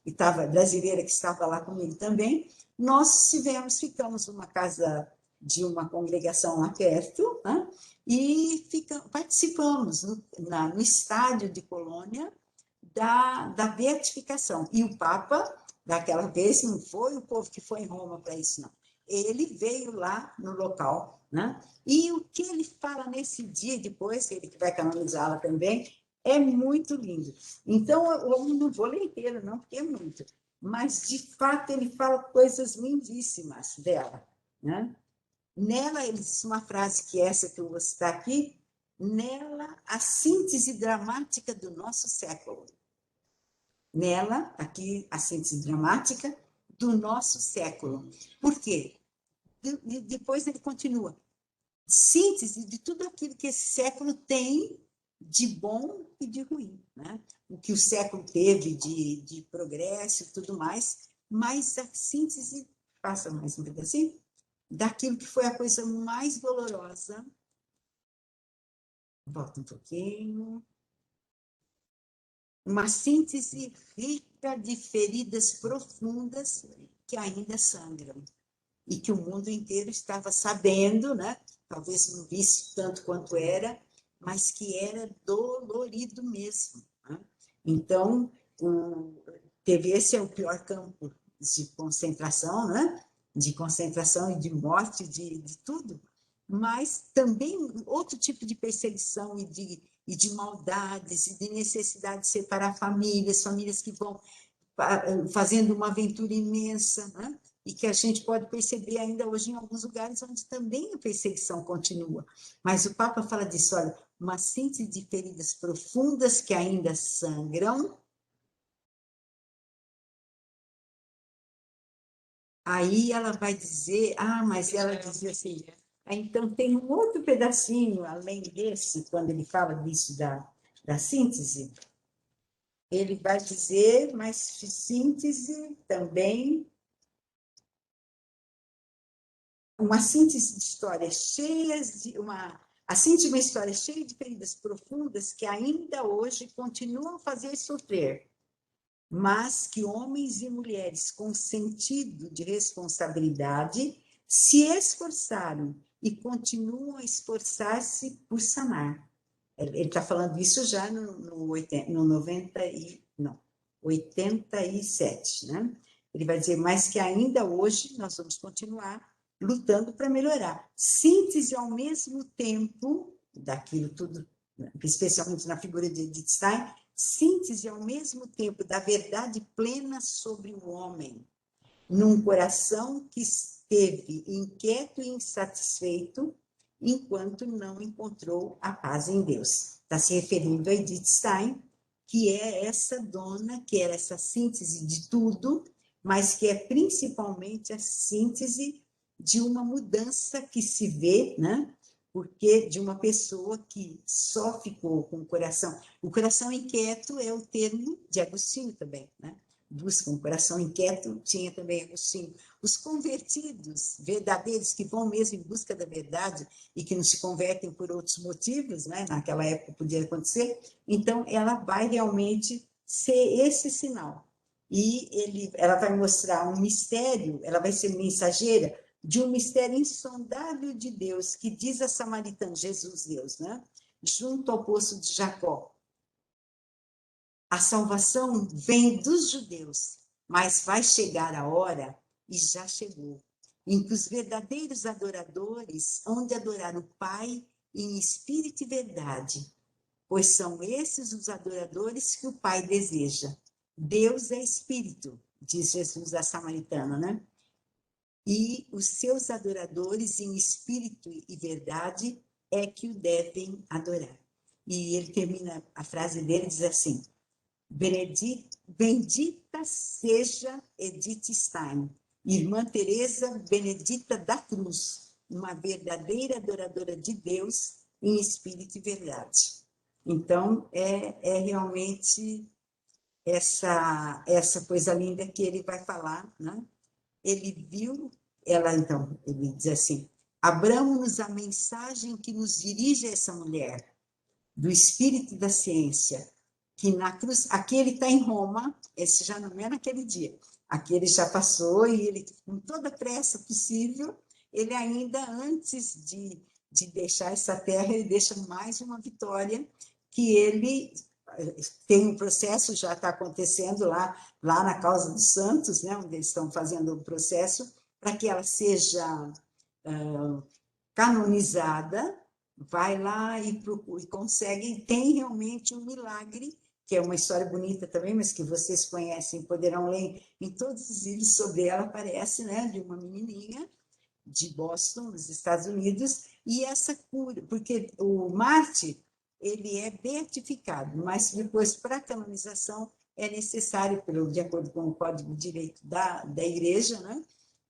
estava brasileira que estava lá comigo também. Nós ficamos numa casa de uma congregação lá perto, né? E participamos no estádio de Colônia da beatificação. E o Papa, daquela vez, não foi o povo que foi em Roma para isso, não. Ele veio lá no local, né? E o que ele fala nesse dia, depois, ele que vai canonizá-la também, é muito lindo. Então, eu não vou ler inteiro, não, porque é muito. Mas, de fato, ele fala coisas lindíssimas dela, né? Nela, ele diz uma frase que é essa que eu vou citar aqui, nela, a síntese dramática do nosso século. Nela, aqui, a síntese dramática do nosso século. Por quê? Depois ele continua. Síntese de tudo aquilo que esse século tem de bom e de ruim, né? O que o século teve de progresso e tudo mais, mas a síntese, passa mais um pedacinho, daquilo que foi a coisa mais dolorosa. Volta um pouquinho. Uma síntese rica de feridas profundas que ainda sangram e que o mundo inteiro estava sabendo, né? Talvez não visse tanto quanto era, mas que era dolorido mesmo, né? Então, esse é o pior campo de concentração, né? De concentração e de morte, de tudo, mas também outro tipo de perseguição e de maldades, e de necessidade de separar famílias que vão fazendo uma aventura imensa, né? E que a gente pode perceber ainda hoje em alguns lugares onde também a perseguição continua. Mas o Papa fala disso, olha, uma síntese de feridas profundas que ainda sangram. Aí ela vai dizer, mas ela dizia assim, então tem um outro pedacinho, além desse, quando ele fala disso da síntese, ele vai dizer, mas síntese também, uma síntese de histórias cheias a síntese de uma história cheia de feridas profundas que ainda hoje continuam a fazer sofrer, mas que homens e mulheres com sentido de responsabilidade se esforçaram e continuam a esforçar-se por sanar. Ele está falando isso já no 87, né? Ele vai dizer, mas que ainda hoje nós vamos continuar lutando para melhorar. Síntese ao mesmo tempo daquilo tudo, especialmente na figura de Edith Stein, síntese ao mesmo tempo da verdade plena sobre o homem, num coração que esteve inquieto e insatisfeito enquanto não encontrou a paz em Deus. Está se referindo a Edith Stein, que é essa dona, que era essa síntese de tudo, mas que é principalmente a síntese de uma mudança que se vê, né? Porque de uma pessoa que só ficou com o coração inquieto é o termo de Agostinho também, né? Busca um coração inquieto, tinha também Agostinho. Os convertidos verdadeiros, que vão mesmo em busca da verdade e que não se convertem por outros motivos, né? Naquela época podia acontecer, então ela vai realmente ser esse sinal. E ela vai mostrar um mistério, ela vai ser mensageira de um mistério insondável de Deus, que diz a samaritana, Jesus Deus, né? Junto ao poço de Jacó. A salvação vem dos judeus, mas vai chegar a hora, e já chegou, em que os verdadeiros adoradores hão de adorar o Pai em espírito e verdade, pois são esses os adoradores que o Pai deseja. Deus é espírito, diz Jesus à samaritana, né? E os seus adoradores em espírito e verdade é que o devem adorar. E ele termina a frase dele, diz assim: bendita seja Edith Stein, irmã Teresa Benedita da Cruz, uma verdadeira adoradora de Deus em espírito e verdade. Então, é realmente essa coisa linda que ele vai falar, né? Ele viu, ele diz assim: abramos-nos a mensagem que nos dirige a essa mulher, do espírito da ciência, que na cruz, aqui ele está em Roma, esse já não é naquele dia, aqui ele já passou e ele, com toda a pressa possível, ele ainda antes de deixar essa terra, ele deixa mais uma vitória, que ele tem um processo, já está acontecendo lá na Causa dos Santos, né, onde eles estão fazendo o processo, para que ela seja canonizada, vai lá e consegue, e tem realmente um milagre, que é uma história bonita também, mas que vocês conhecem, poderão ler em todos os livros sobre ela, aparece, né, de uma menininha de Boston, nos Estados Unidos, e essa cura, porque o Marte, ele é beatificado, mas depois, para a canonização, é necessário, de acordo com o Código de Direito da Igreja, né,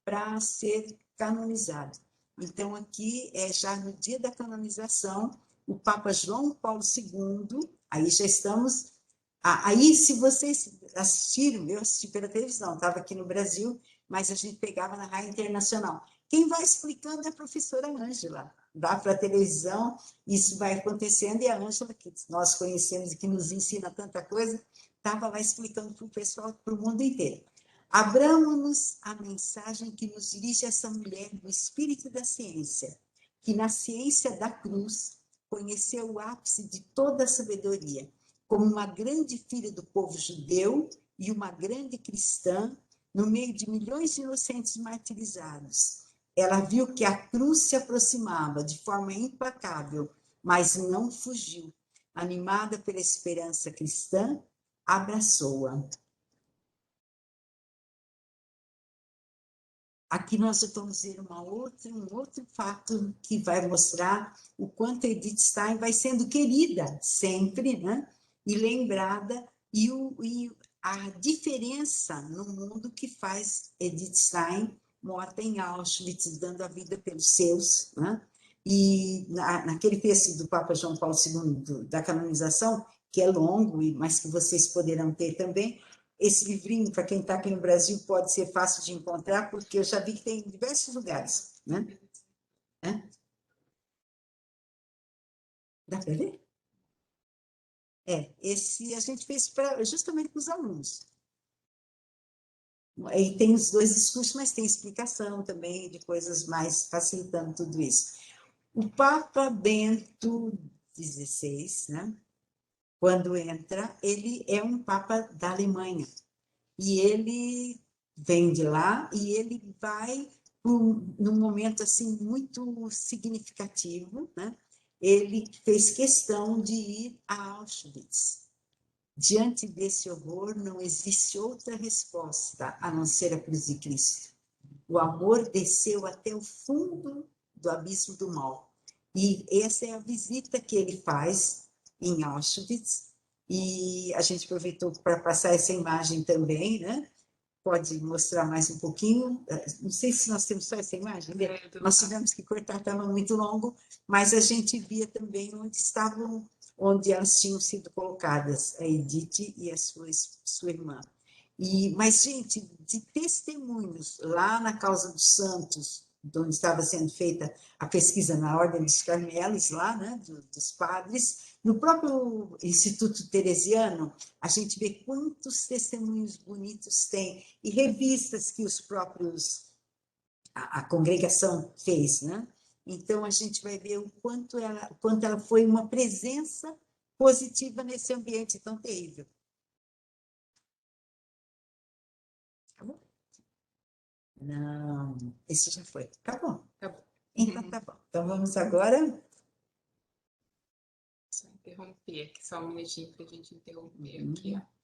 para ser canonizado. Então, aqui, já no dia da canonização, o Papa João Paulo II, aí já estamos... Aí, se vocês assistiram, eu assisti pela televisão, estava aqui no Brasil, mas a gente pegava na Rádio Internacional. Quem vai explicando é a professora Ângela, dá para a televisão, isso vai acontecendo, e a Ângela, que nós conhecemos e que nos ensina tanta coisa, estava lá explicando para o pessoal, para o mundo inteiro. Abramos-nos a mensagem que nos dirige essa mulher do espírito da ciência, que na ciência da cruz conheceu o ápice de toda a sabedoria, como uma grande filha do povo judeu e uma grande cristã, no meio de milhões de inocentes martirizados. Ela viu que a cruz se aproximava de forma implacável, mas não fugiu. Animada pela esperança cristã, abraçou-a. Aqui nós vamos ver um outro fato que vai mostrar o quanto Edith Stein vai sendo querida sempre, né? E lembrada, e a diferença no mundo que faz Edith Stein, morta em Auschwitz, dando a vida pelos seus, né? E naquele texto do Papa João Paulo II, da canonização, que é longo, mas que vocês poderão ter também, esse livrinho, para quem está aqui no Brasil, pode ser fácil de encontrar, porque eu já vi que tem em diversos lugares, né? Dá para ver? Esse a gente fez justamente para os alunos. E tem os dois discursos, mas tem explicação também de coisas mais facilitando tudo isso. O Papa Bento XVI, né? Quando entra, ele é um Papa da Alemanha. E ele vem de lá e ele vai num momento assim muito significativo, né? Ele fez questão de ir a Auschwitz. Diante desse horror, não existe outra resposta a não ser a cruz de Cristo. O amor desceu até o fundo do abismo do mal. E essa é a visita que ele faz em Auschwitz, e a gente aproveitou para passar essa imagem também, né? Pode mostrar mais um pouquinho, não sei se nós temos só essa imagem, né? Nós tivemos que cortar, estava muito longo, mas a gente via também onde elas tinham sido colocadas, a Edith e a sua irmã. Mas, gente, de testemunhos lá na Causa dos Santos, onde estava sendo feita a pesquisa na Ordem dos Carmelos, lá, né, dos padres, no próprio Instituto Teresiano, a gente vê quantos testemunhos bonitos tem, e revistas que os próprios a congregação fez, né? Então, a gente vai ver o quanto ela foi uma presença positiva nesse ambiente tão terrível. Tá bom? Não, esse já foi. Tá bom. Tá bom. Então, tá bom. Então, vamos agora. Só interromper aqui, só um minutinho para a gente interromper aqui, ó.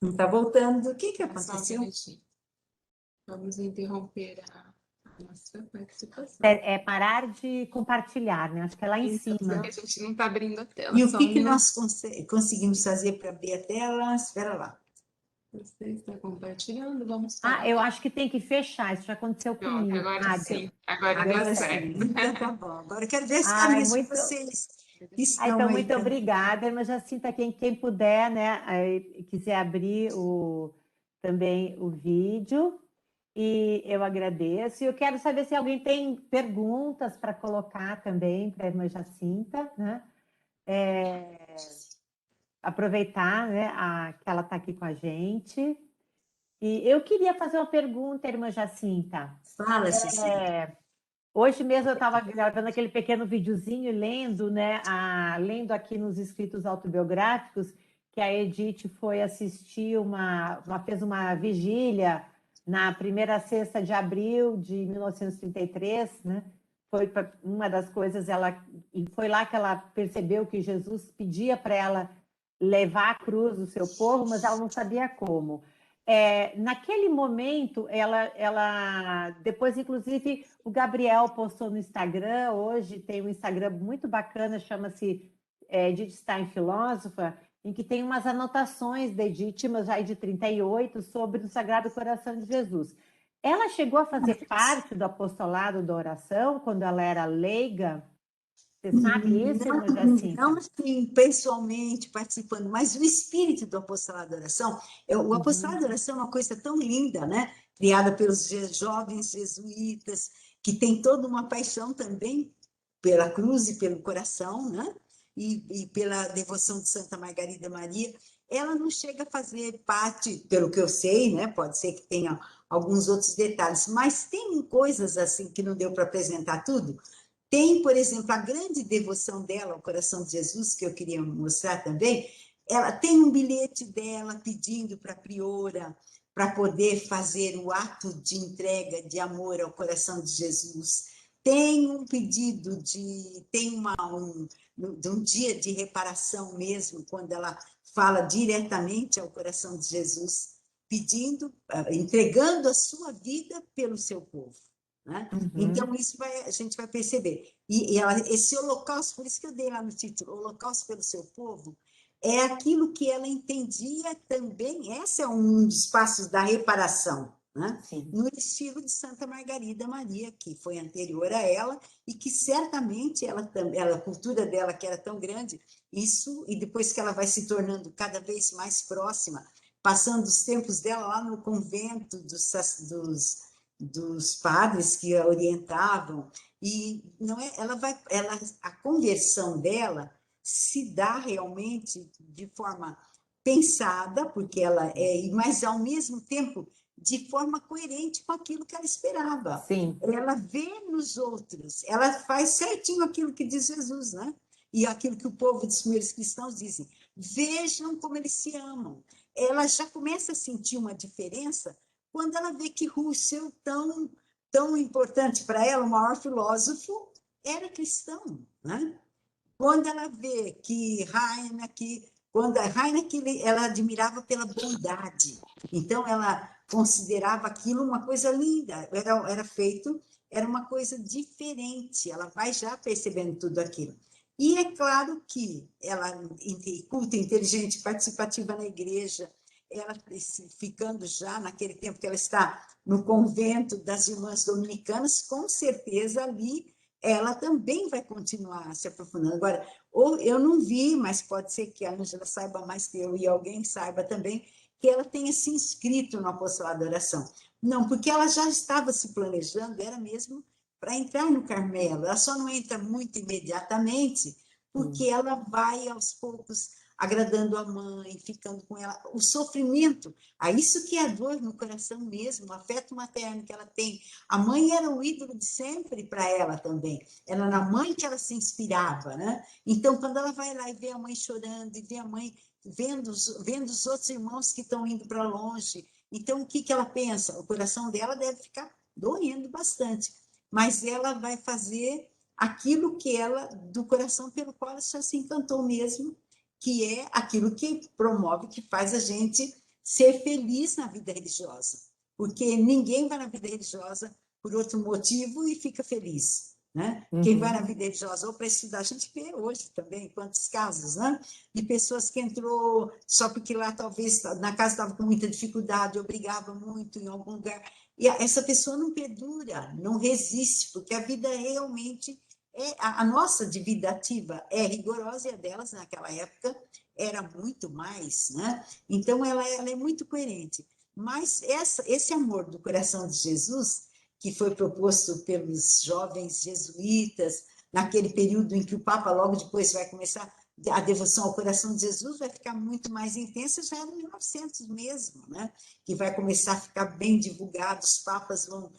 Não está voltando. O que Só um aconteceu? minutinho. Vamos interromper a nossa participação. É parar de compartilhar, né? Acho que é lá em Então, cima. a gente não está abrindo a tela. E o só que um minuto. nós conseguimos fazer para abrir a tela? Espera lá. Você está compartilhando, vamos Ah, falar. eu acho que tem que fechar, isso já aconteceu Pronto, comigo. agora Deu. sim. Agora Agora deu sim. certo. Então, tá bom. Agora eu quero ver as Ai, carinhas de muito- vocês que Ah, estão então, aí. muito obrigada, irmã Jacinta. Quem puder, né, quiser abrir também o vídeo, e eu agradeço. E eu quero saber se alguém tem perguntas para colocar também para a irmã Jacinta, né? Aproveitar, né, que ela está aqui com a gente. E eu queria fazer uma pergunta, irmã Jacinta. Fala, Cecília. Hoje mesmo eu estava gravando aquele pequeno videozinho e lendo, né, lendo aqui nos escritos autobiográficos que a Edith foi assistir fez uma vigília na primeira sexta de abril de 1933, né? Foi uma das coisas e foi lá que ela percebeu que Jesus pedia para ela levar a cruz do seu povo, mas ela não sabia como. Naquele momento, ela depois, inclusive, o Gabriel postou no Instagram, hoje tem um Instagram muito bacana, chama-se Edith Stein Filósofa, em que tem umas anotações da Edith, mas já de 38, sobre o Sagrado Coração de Jesus. Ela chegou a fazer parte do apostolado da oração, quando ela era leiga? Você sabe isso, irmã Jacinta? Não assim, pessoalmente participando, mas o espírito do apostolado da oração, o apostolado da oração é uma coisa tão linda, né? Criada pelos jovens jesuítas, que tem toda uma paixão também pela cruz e pelo coração, né? E pela devoção de Santa Margarida Maria. Ela não chega a fazer parte, pelo que eu sei, né? Pode ser que tenha alguns outros detalhes, mas tem coisas assim que não deu para apresentar tudo. Tem, por exemplo, a grande devoção dela ao coração de Jesus, que eu queria mostrar também. Ela tem um bilhete dela pedindo para a priora para poder fazer o ato de entrega de amor ao coração de Jesus. Tem um pedido de um dia de reparação mesmo, quando ela fala diretamente ao coração de Jesus, pedindo, entregando a sua vida pelo seu povo. Né? Então, isso a gente vai perceber. Esse holocausto, por isso que eu dei lá no título, Holocausto pelo seu povo, é aquilo que ela entendia também, esse é um dos passos da reparação, né? No estilo de Santa Margarida Maria, que foi anterior a ela, e que certamente a cultura dela, que era tão grande, isso, e depois que ela vai se tornando cada vez mais próxima, passando os tempos dela lá no convento dos padres que a orientavam, e não é, a conversão dela se dá realmente de forma pensada, porque mas ao mesmo tempo de forma coerente com aquilo que ela esperava. Sim. Ela vê nos outros, ela faz certinho aquilo que diz Jesus, né? E aquilo que o povo dos primeiros cristãos dizem, vejam como eles se amam. Ela já começa a sentir uma diferença quando ela vê que Russell, tão importante para ela, o maior filósofo, era cristão, né? Quando ela vê que Heineken ela admirava pela bondade, então ela considerava aquilo uma coisa linda, era uma coisa diferente, ela vai já percebendo tudo aquilo. E é claro que ela, culta, inteligente, participativa na igreja, ela ficando já naquele tempo que ela está no convento das irmãs dominicanas, com certeza ali ela também vai continuar se aprofundando. Agora, eu não vi, mas pode ser que a Ângela saiba mais que eu e alguém saiba também, que ela tenha se inscrito no apostolado da oração. Não, porque ela já estava se planejando, era mesmo para entrar no Carmelo. Ela só não entra muito imediatamente, porque ela vai aos poucos agradando a mãe, ficando com ela. O sofrimento, isso que é a dor no coração mesmo, o afeto materno que ela tem. A mãe era o ídolo de sempre para ela também. Era na mãe que ela se inspirava, né? Então, quando ela vai lá e vê a mãe chorando, e vê a mãe vendo os outros irmãos que estão indo para longe, então o que ela pensa? O coração dela deve ficar doendo bastante, mas ela vai fazer aquilo que ela, do coração pelo qual ela já se encantou mesmo, que é aquilo que promove, que faz a gente ser feliz na vida religiosa, porque ninguém vai na vida religiosa por outro motivo e fica feliz, né? Quem vai na vida religiosa ou para estudar, a gente vê hoje também quantos casos, né? De pessoas que entrou só porque lá talvez na casa estava com muita dificuldade, obrigava muito em algum lugar, e essa pessoa não perdura, não resiste, porque a vida realmente a nossa de vida ativa é rigorosa, e a delas naquela época era muito mais, né? Então ela é muito coerente. Mas esse amor do coração de Jesus, que foi proposto pelos jovens jesuítas, naquele período em que o Papa logo depois vai começar a devoção ao coração de Jesus, vai ficar muito mais intensa, já em 1900 mesmo, né? Que vai começar a ficar bem divulgado, os papas vão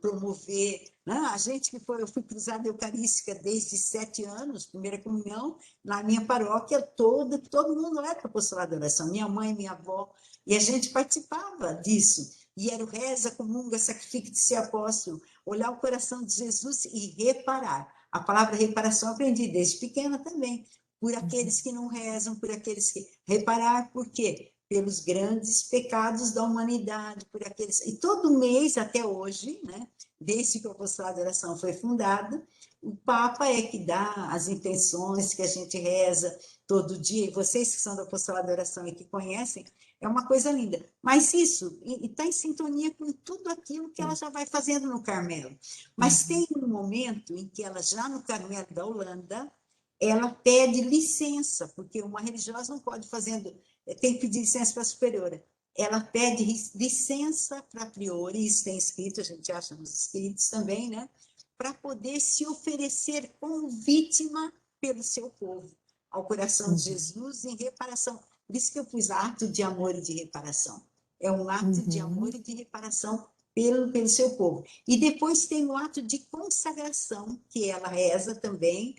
promover, né? A gente eu fui cruzada eucarística desde 7 anos, primeira comunhão, na minha paróquia toda, todo mundo era para apostolado da oração, minha mãe, minha avó, e a gente participava disso, e era o reza, comunga, sacrifica de ser apóstolo, olhar o coração de Jesus e reparar. A palavra reparação eu aprendi desde pequena também, por aqueles que não rezam, por aqueles que... Reparar por quê? Pelos grandes pecados da humanidade, por aqueles... E todo mês, até hoje, né, desde que o apostolado da oração foi fundado, o Papa é que dá as intenções que a gente reza todo dia, e vocês que são do apostolado da oração e que conhecem, é uma coisa linda. Mas isso está em sintonia com tudo aquilo que ela já vai fazendo no Carmelo. Mas tem um momento em que ela, já no Carmelo da Holanda, ela pede licença, porque uma religiosa não pode fazendo, tem que pedir licença para a superiora. Ela pede licença para a priori, isso tem escrito, a gente acha nos escritos também, né? Para poder se oferecer como vítima pelo seu povo, ao coração de Jesus, em reparação. Por isso que eu pus ato de amor e de reparação. É um ato de amor e de reparação pelo seu povo. E depois tem o ato de consagração, que ela reza também,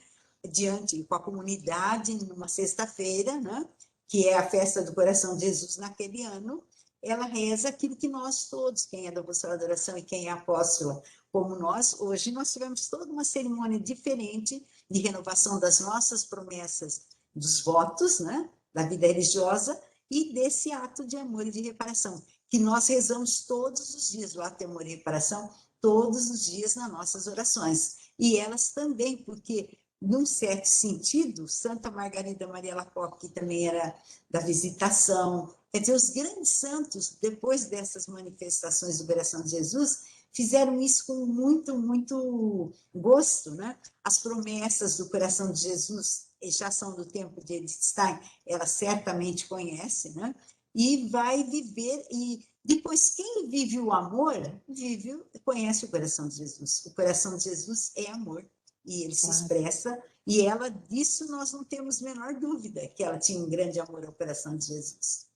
diante com a comunidade, numa sexta-feira, né? Que é a festa do coração de Jesus naquele ano. Ela reza aquilo que nós todos, quem é da apostolado da oração e quem é apóstola, como nós, hoje nós tivemos toda uma cerimônia diferente de renovação das nossas promessas, dos votos, né? Da vida religiosa, e desse ato de amor e de reparação, que nós rezamos todos os dias, o ato de amor e reparação, todos os dias nas nossas orações. E elas também, porque, num certo sentido, Santa Margarida Maria Alacoque, que também era da Visitação, quer dizer, os grandes santos, depois dessas manifestações do coração de Jesus, fizeram isso com muito, muito gosto, né? As promessas do coração de Jesus já são do tempo de Edith Stein, ela certamente conhece, né? E vai viver, e depois quem vive o amor, conhece o coração de Jesus. O coração de Jesus é amor, e ele se expressa, e ela, disso nós não temos a menor dúvida, que ela tinha um grande amor ao coração de Jesus.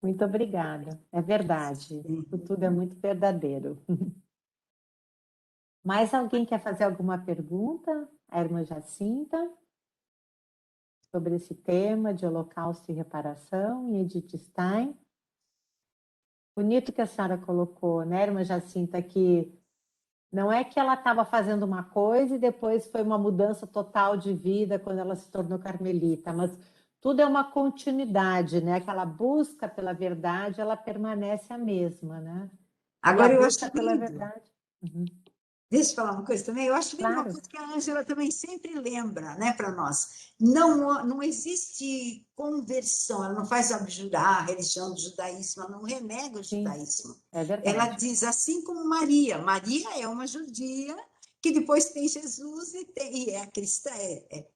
Muito obrigada, é verdade, tudo é muito verdadeiro. Mais alguém quer fazer alguma pergunta? A irmã Jacinta? Sobre esse tema de holocausto e reparação, e Edith Stein. Bonito que a senhora colocou, né, irmã Jacinta, que não é que ela estava fazendo uma coisa e depois foi uma mudança total de vida quando ela se tornou carmelita, mas tudo é uma continuidade, né? Aquela busca pela verdade, ela permanece a mesma, né? Agora, eu acho pela lindo. verdade. Deixa eu falar uma coisa também. Eu acho lindo uma coisa que a Ângela também sempre lembra, né, para nós. Não existe conversão, ela não faz abjurar a religião do judaísmo, ela não renega o judaísmo. É verdade. Ela diz assim como Maria. Maria é uma judia que depois tem Jesus e é a cristã,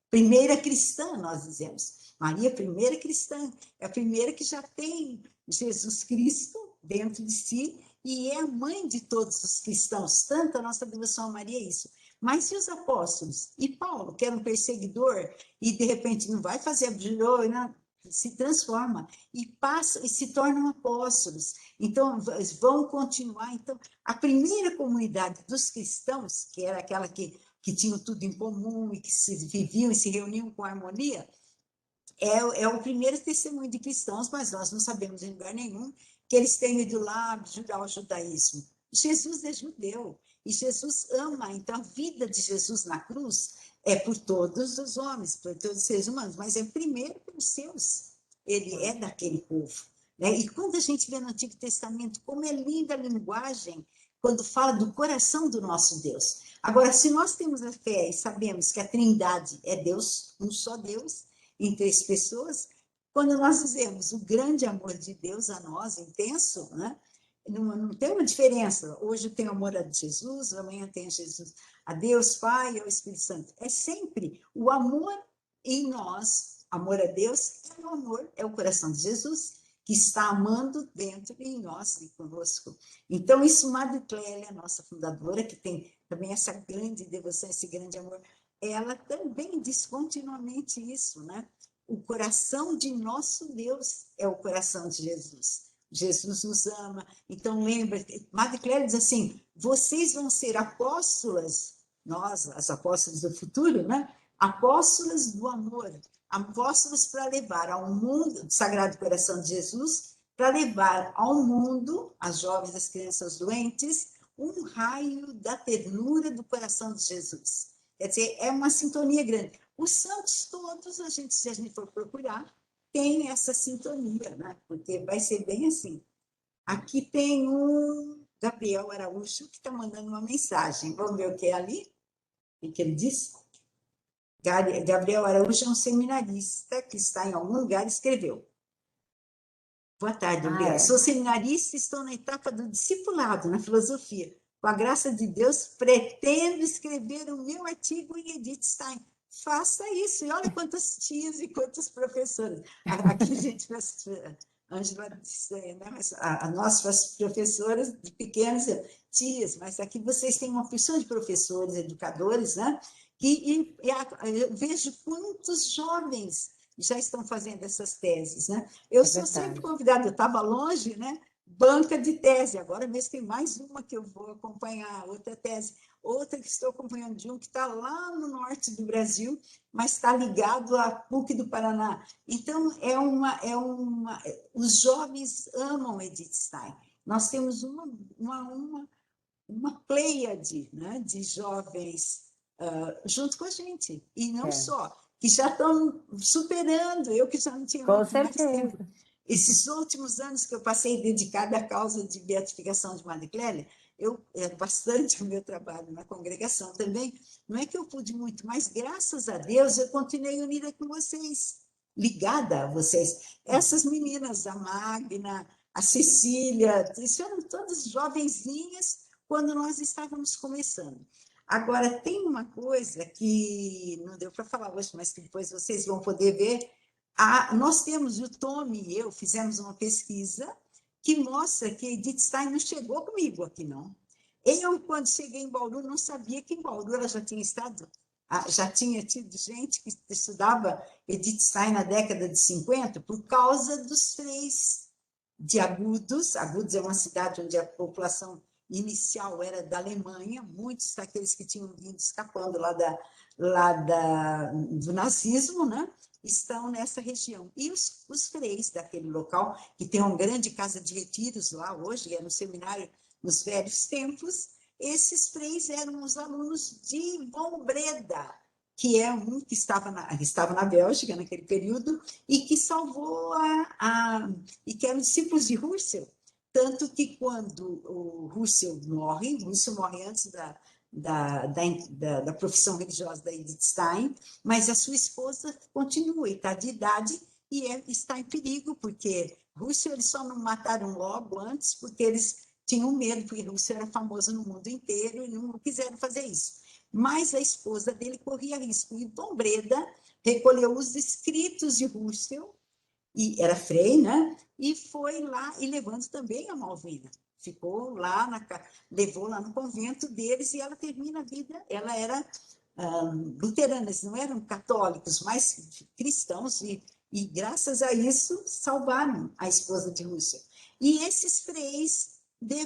primeira cristã, nós dizemos. Maria, primeira cristã, é a primeira que já tem Jesus Cristo dentro de si, e é a mãe de todos os cristãos, tanto a nossa devoção a Maria é isso. Mas e os apóstolos? E Paulo, que era um perseguidor, e de repente não vai fazer abjurou, não, se transforma e passa e se tornam apóstolos. Então, vão continuar. Então, a primeira comunidade dos cristãos, que era aquela que tinham tudo em comum e que se viviam e se reuniam com harmonia, é o primeiro testemunho de cristãos, mas nós não sabemos em lugar nenhum que eles tenham ido lá jurar o judaísmo. Jesus é judeu e Jesus ama. Então, a vida de Jesus na cruz é por todos os homens, por todos os seres humanos, mas é primeiro pelos seus. Ele é daquele povo. Né? E quando a gente vê no Antigo Testamento, como é linda a linguagem quando fala do coração do nosso Deus. Agora, se nós temos a fé e sabemos que a Trindade é Deus, um só Deus, em 3 pessoas, quando nós dizemos o grande amor de Deus a nós, intenso, né? Não tem uma diferença. Hoje eu tenho amor a Jesus, amanhã tenho Jesus, a Deus Pai e ao Espírito Santo. É sempre o amor em nós, amor a Deus, é o amor, é o coração de Jesus, que está amando dentro de nós e conosco. Então, isso, Madre Clélia, a nossa fundadora, que tem também essa grande devoção, esse grande amor, ela também diz continuamente isso, né? O coração de nosso Deus é o coração de Jesus. Jesus nos ama. Então, lembra, Madre Clélia diz assim, vocês vão ser apóstolas, nós, as apóstolas do futuro, né? Apóstolas do amor, apóstolos para levar ao mundo, do Sagrado Coração de Jesus, para levar ao mundo, as jovens, as crianças doentes, um raio da ternura do coração de Jesus. Quer dizer, é uma sintonia grande. Os santos todos, se a gente for procurar, tem essa sintonia, né? Porque vai ser bem assim. Aqui tem um Gabriel Araújo que está mandando uma mensagem. Vamos ver o que é ali? O que ele diz? Gabriel Araújo é um seminarista que está em algum lugar e escreveu. Boa tarde, Gabriel. Sou seminarista e estou na etapa do discipulado na filosofia. Com a graça de Deus, pretendo escrever o meu artigo em Edith Stein. Faça isso. E olha quantas tias e quantas professoras. Aqui a gente faz... Ângela disse, né? Mas nós, professoras de pequenas, tias, mas aqui vocês têm uma porção de professores, educadores, né? E eu vejo quantos jovens já estão fazendo essas teses, né? Eu sou sempre convidada, eu estava longe, né? Banca de tese, agora mesmo tem mais uma que eu vou acompanhar, outra tese, outra que estou acompanhando de um que está lá no norte do Brasil, mas está ligado à PUC do Paraná. Então, os jovens amam Edith Stein. Nós temos uma pleiade, né, de jovens junto com a gente, e não só, que já estão superando, eu que já não tinha mais tempo. Esses últimos anos que eu passei dedicada à causa de beatificação de Madre Clélia, era bastante o meu trabalho na congregação também, não é que eu pude muito, mas graças a Deus eu continuei unida com vocês, ligada a vocês. Essas meninas, a Magna, a Cecília, eram todas jovenzinhas quando nós estávamos começando. Agora, tem uma coisa que não deu para falar hoje, mas que depois vocês vão poder ver. Nós temos, o Tommy e eu fizemos uma pesquisa que mostra que Edith Stein não chegou comigo aqui, não. Eu, quando cheguei em Bauru, não sabia que em Bauru ela já tinha estado, já tinha tido gente que estudava Edith Stein na década de 50 por causa dos freis de Agudos. Agudos é uma cidade onde a população inicial era da Alemanha, muitos daqueles que tinham vindo escapando do nazismo, né? Estão nessa região. E os freis daquele local, que tem uma grande casa de retiros lá hoje, é no seminário nos velhos tempos, esses freis eram os alunos de von Breda, que é um que estava na Bélgica naquele período e que salvou e que eram discípulos de Husserl. Tanto que quando o Husserl morre antes da profissão religiosa da Edith Stein, mas a sua esposa continua e está de idade e está em perigo, porque Husserl eles só não mataram logo antes, porque eles tinham medo, porque Husserl era famoso no mundo inteiro e não quiseram fazer isso. Mas a esposa dele corria risco. E von Breda recolheu os escritos de Husserl, e era frei, né? E foi lá, e levando também a Malvina. ficou lá, levou lá no convento deles, e ela termina a vida, ela era luterana, eles não eram católicos, mas cristãos, e graças a isso salvaram a esposa de Rússia. E esses três,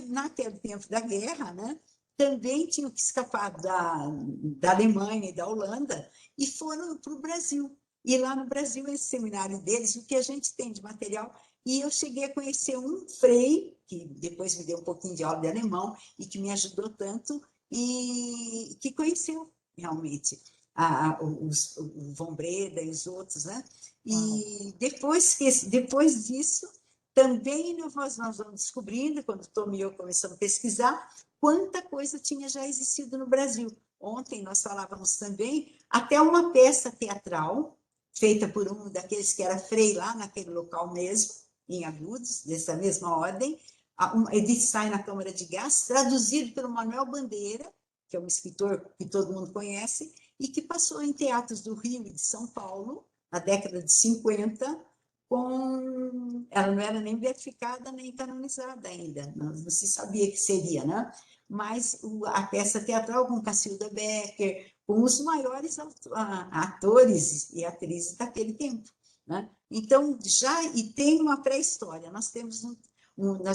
naquele tempo da guerra, né, também tinham que escapar da Alemanha e da Holanda e foram para o Brasil. E lá no Brasil, esse seminário deles, o que a gente tem de material, e eu cheguei a conhecer um frei, que depois me deu um pouquinho de aula de alemão e que me ajudou tanto, e que conheceu realmente o Von Breda e os outros, né? E depois disso, também nós vamos descobrindo, quando o Tom e eu começamos a pesquisar, quanta coisa tinha já existido no Brasil. Ontem nós falávamos também até uma peça teatral, feita por um daqueles que era frei lá naquele local mesmo, em Agudos, dessa mesma ordem, Edith Stein na Câmara de Gás, traduzido pelo Manuel Bandeira, que é um escritor que todo mundo conhece, e que passou em teatros do Rio e de São Paulo, na década de 50, ela não era nem beatificada, nem canonizada ainda, não se sabia que seria, né? Mas a peça teatral com Cacilda Becker, com os maiores atores e atrizes daquele tempo, né? Então, e tem uma pré-história, nós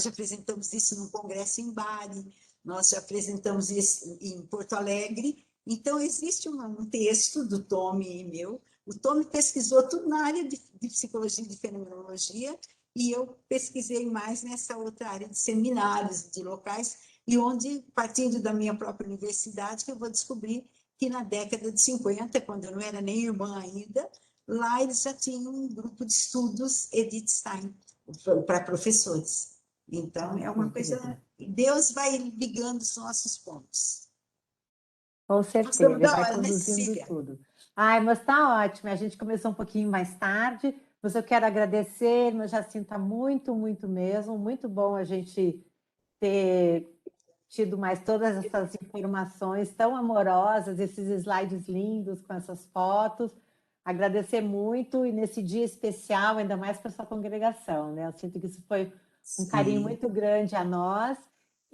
já apresentamos isso num congresso em Bari, nós já apresentamos isso em Porto Alegre, então existe um texto do Tommy e meu. O Tommy pesquisou tudo na área de psicologia e de fenomenologia, e eu pesquisei mais nessa outra área de seminários, de locais, e onde, partindo da minha própria universidade, que eu vou descobrir que na década de 50, quando eu não era nem irmã ainda, lá eles já tinham um grupo de estudos Edith Stein, para professores. Então, é uma coisa... Deus vai ligando os nossos pontos. Com certeza, ele vai conduzindo tudo. Ai, mas está ótimo, a gente começou um pouquinho mais tarde, mas eu quero agradecer, meu Jacinta, muito, muito mesmo, muito bom a gente ter tido mais todas essas informações tão amorosas, esses slides lindos com essas fotos, agradecer muito, e nesse dia especial, ainda mais para a sua congregação, né? Eu sinto que isso foi um carinho muito grande a nós,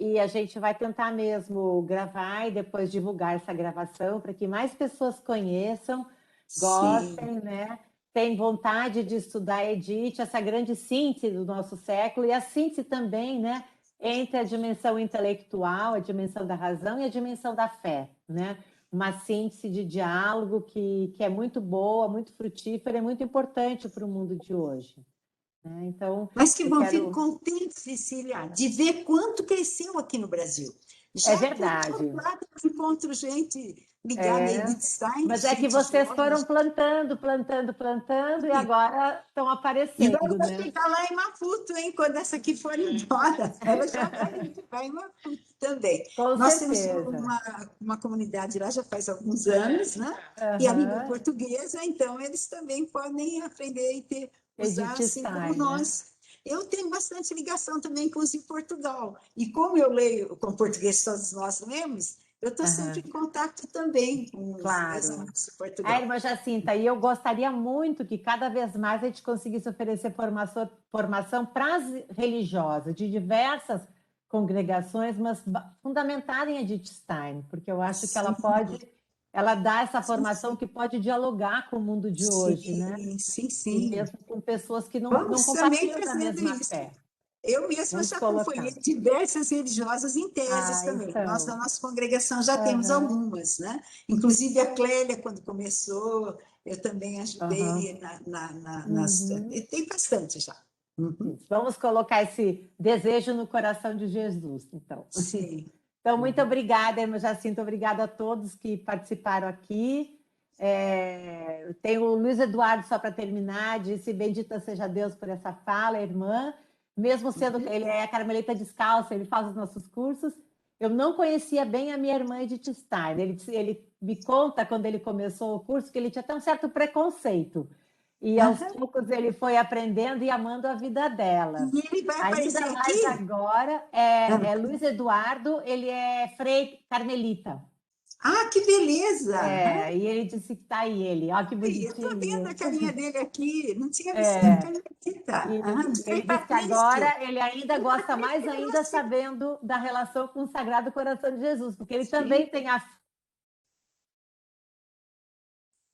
e a gente vai tentar mesmo gravar e depois divulgar essa gravação para que mais pessoas conheçam, gostem, né? Tem vontade de estudar a Edith, essa grande síntese do nosso século, e a síntese também, né? Entre a dimensão intelectual, a dimensão da razão e a dimensão da fé, né? Uma síntese de diálogo que é muito boa, muito frutífera e muito importante para o mundo de hoje. Então, mas que bom, fico contente, Cecília, de ver quanto cresceu aqui no Brasil. Já é verdade. Por todo lado eu encontro gente ligada a Edith Stein. Mas é que vocês foram plantando, e agora estão aparecendo. E vai chegar lá em Maputo, hein? Quando essa aqui for embora, ela já vai em Maputo também. Nós temos uma comunidade lá já faz alguns anos, né? E a língua portuguesa, então eles também podem aprender e usar assim como nós. Eu tenho bastante ligação também com os em Portugal. E como eu leio com português, todos nós lemos, eu estou sempre em contato também com os meus amigos de Portugal. Irmã Jacinta, e eu gostaria muito que cada vez mais a gente conseguisse oferecer formação para as religiosas de diversas congregações, mas fundamentada em Edith Stein, porque eu acho que ela dá essa formação que pode dialogar com o mundo de hoje, né? Sim. E mesmo com pessoas que não compartilham da mesma fé. Eu mesma já acompanhei diversas religiosas em teses também. Então. Nós, na nossa congregação, já temos algumas, né? Inclusive a Clélia, quando começou, eu também ajudei Tem bastante já. Vamos colocar esse desejo no coração de Jesus, então. Sim. Então, muito obrigada, irmã Jacinta, obrigada a todos que participaram aqui. Tem o Luiz Eduardo, só para terminar, disse: bendita seja Deus por essa fala, irmã. Mesmo sendo ele é Carmelita Descalça, ele faz os nossos cursos. Eu não conhecia bem a minha irmã Edith Stein. Ele me conta, quando ele começou o curso, que ele tinha até um certo preconceito. E aos poucos ele foi aprendendo e amando a vida dela. E ele vai aparecer ainda mais aqui? Agora é Luiz Eduardo, ele é frei carmelita. Ah, que beleza! E ele disse que está aí, ele. Olha que Eu estou vendo bonitinho. a carinha dele aqui. Não tinha visto a caneta. E Ah, ele foi disse que Patrício. agora ele ainda gosta mais ainda sabendo da relação com o Sagrado Coração de Jesus, porque ele também tem a...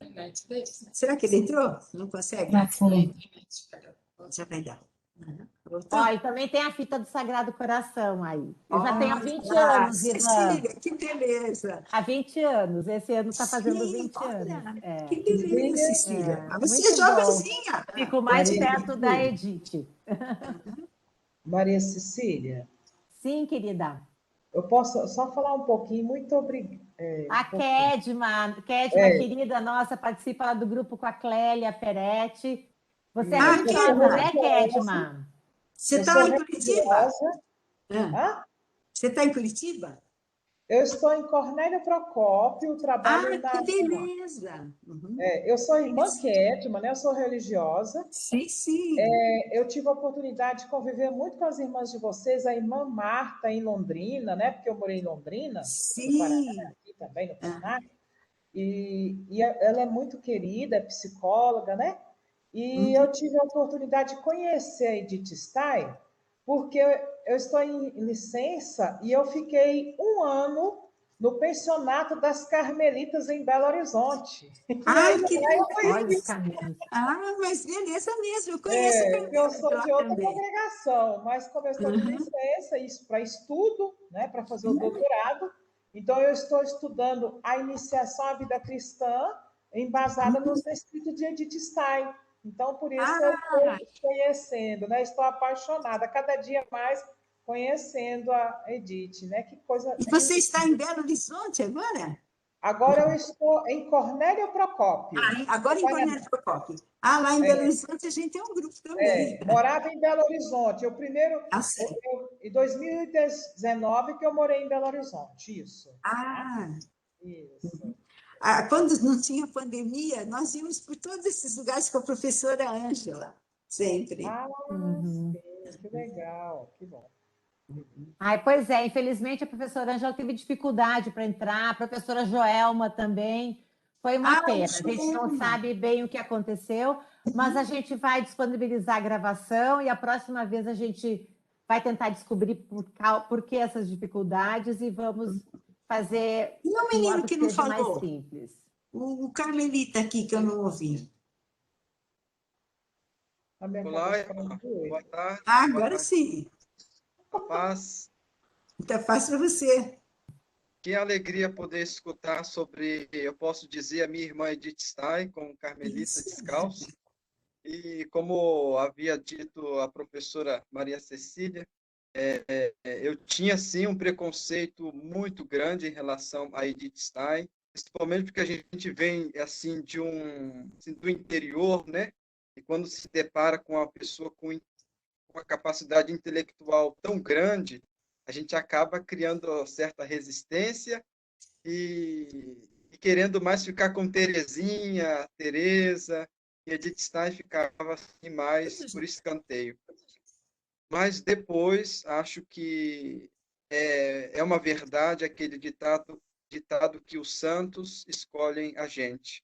Internet deles, né? Será que ele entrou? Não consegue? Já vai dar. Voltou? Ó, e também tem a fita do Sagrado Coração aí. Eu já tenho há 20 Olha, anos, irmã. Cecília, que beleza. Há 20 anos. Esse ano está fazendo Sim, 20 anos. olha, que beleza, Cecília. Mas você é Muito bom. jovenzinha. Fico mais perto da Edith. Maria Cecília, Sim, querida. eu posso só falar um pouquinho? Muito obrigada. A Kedma, querida nossa, participa lá do grupo com a Clélia Peretti. Você é Ah, religiosa, né, Kedma. Kedma? Você Eu está sou lá em Curitiba? religiosa. Você está em Curitiba? Eu estou em Cornélio Procópio, trabalho Ah, que beleza. Uhum. eu sou irmã Kedma, né? Eu sou religiosa. Sim, sim. Eu tive a oportunidade de conviver muito com as irmãs de vocês, a irmã Marta em Londrina, né? Porque eu morei em Londrina, no Paraná, Sim. aqui também no Paraná. E ela é muito querida, é psicóloga, né? E eu tive a oportunidade de conhecer a Edith Stein, porque eu estou em licença e eu fiquei 1 ano no pensionato das Carmelitas em Belo Horizonte. E Ah, aí que lá eu Olha os conheci, caminhos. Ah, mas beleza mesmo. Eu conheço a porque eu Carmela de sou lá de outra também. congregação, mas como eu estou de licença, isso para estudo, né, para fazer o doutorado, então eu estou estudando a iniciação à vida cristã embasada nos escritos de Edith Stein. Então, por isso eu Ah, estou conhecendo, né? Estou apaixonada, cada dia mais conhecendo a Edith, né? Que coisa. e você está em Belo Horizonte agora? Agora eu estou em Cornélio Procópio. Agora em Cornélio Procópio. Ah, lá em Belo Horizonte a gente tem um grupo também. Morava em Belo Horizonte. Ah, sim. Em 2019 que eu morei em Belo Horizonte, isso. Ah, Isso. quando não tinha pandemia, nós íamos por todos esses lugares com a professora Ângela, sempre. Sim, que legal, que bom. Ai, pois é, infelizmente a professora Ângela teve dificuldade para entrar, a professora Joelma também. Foi uma pena. A gente não Joelma. sabe bem o que aconteceu, mas a gente vai disponibilizar a gravação e a próxima vez a gente vai tentar descobrir por que essas dificuldades e vamos fazer E o de modo menino que não seja mais falou? simples. O Carmelita aqui, que eu não ouvi. A minha Olá, cabeça está muito doida. boa tarde. Ah, Boa agora tarde, sim. paz. Então, fácil para você. Que alegria poder escutar sobre, eu posso dizer, a minha irmã Edith Stein, como Carmelita Isso. Descalço. E como havia dito a professora Maria Cecília, eu tinha, sim, um preconceito muito grande em relação a Edith Stein, principalmente porque a gente vem, assim, do interior, né? E quando se depara com uma pessoa com uma capacidade intelectual tão grande, a gente acaba criando certa resistência e querendo mais ficar com Terezinha, Teresa, e Edith Stein ficava assim, mais por escanteio. Mas depois, acho que é uma verdade aquele ditado que os santos escolhem a gente.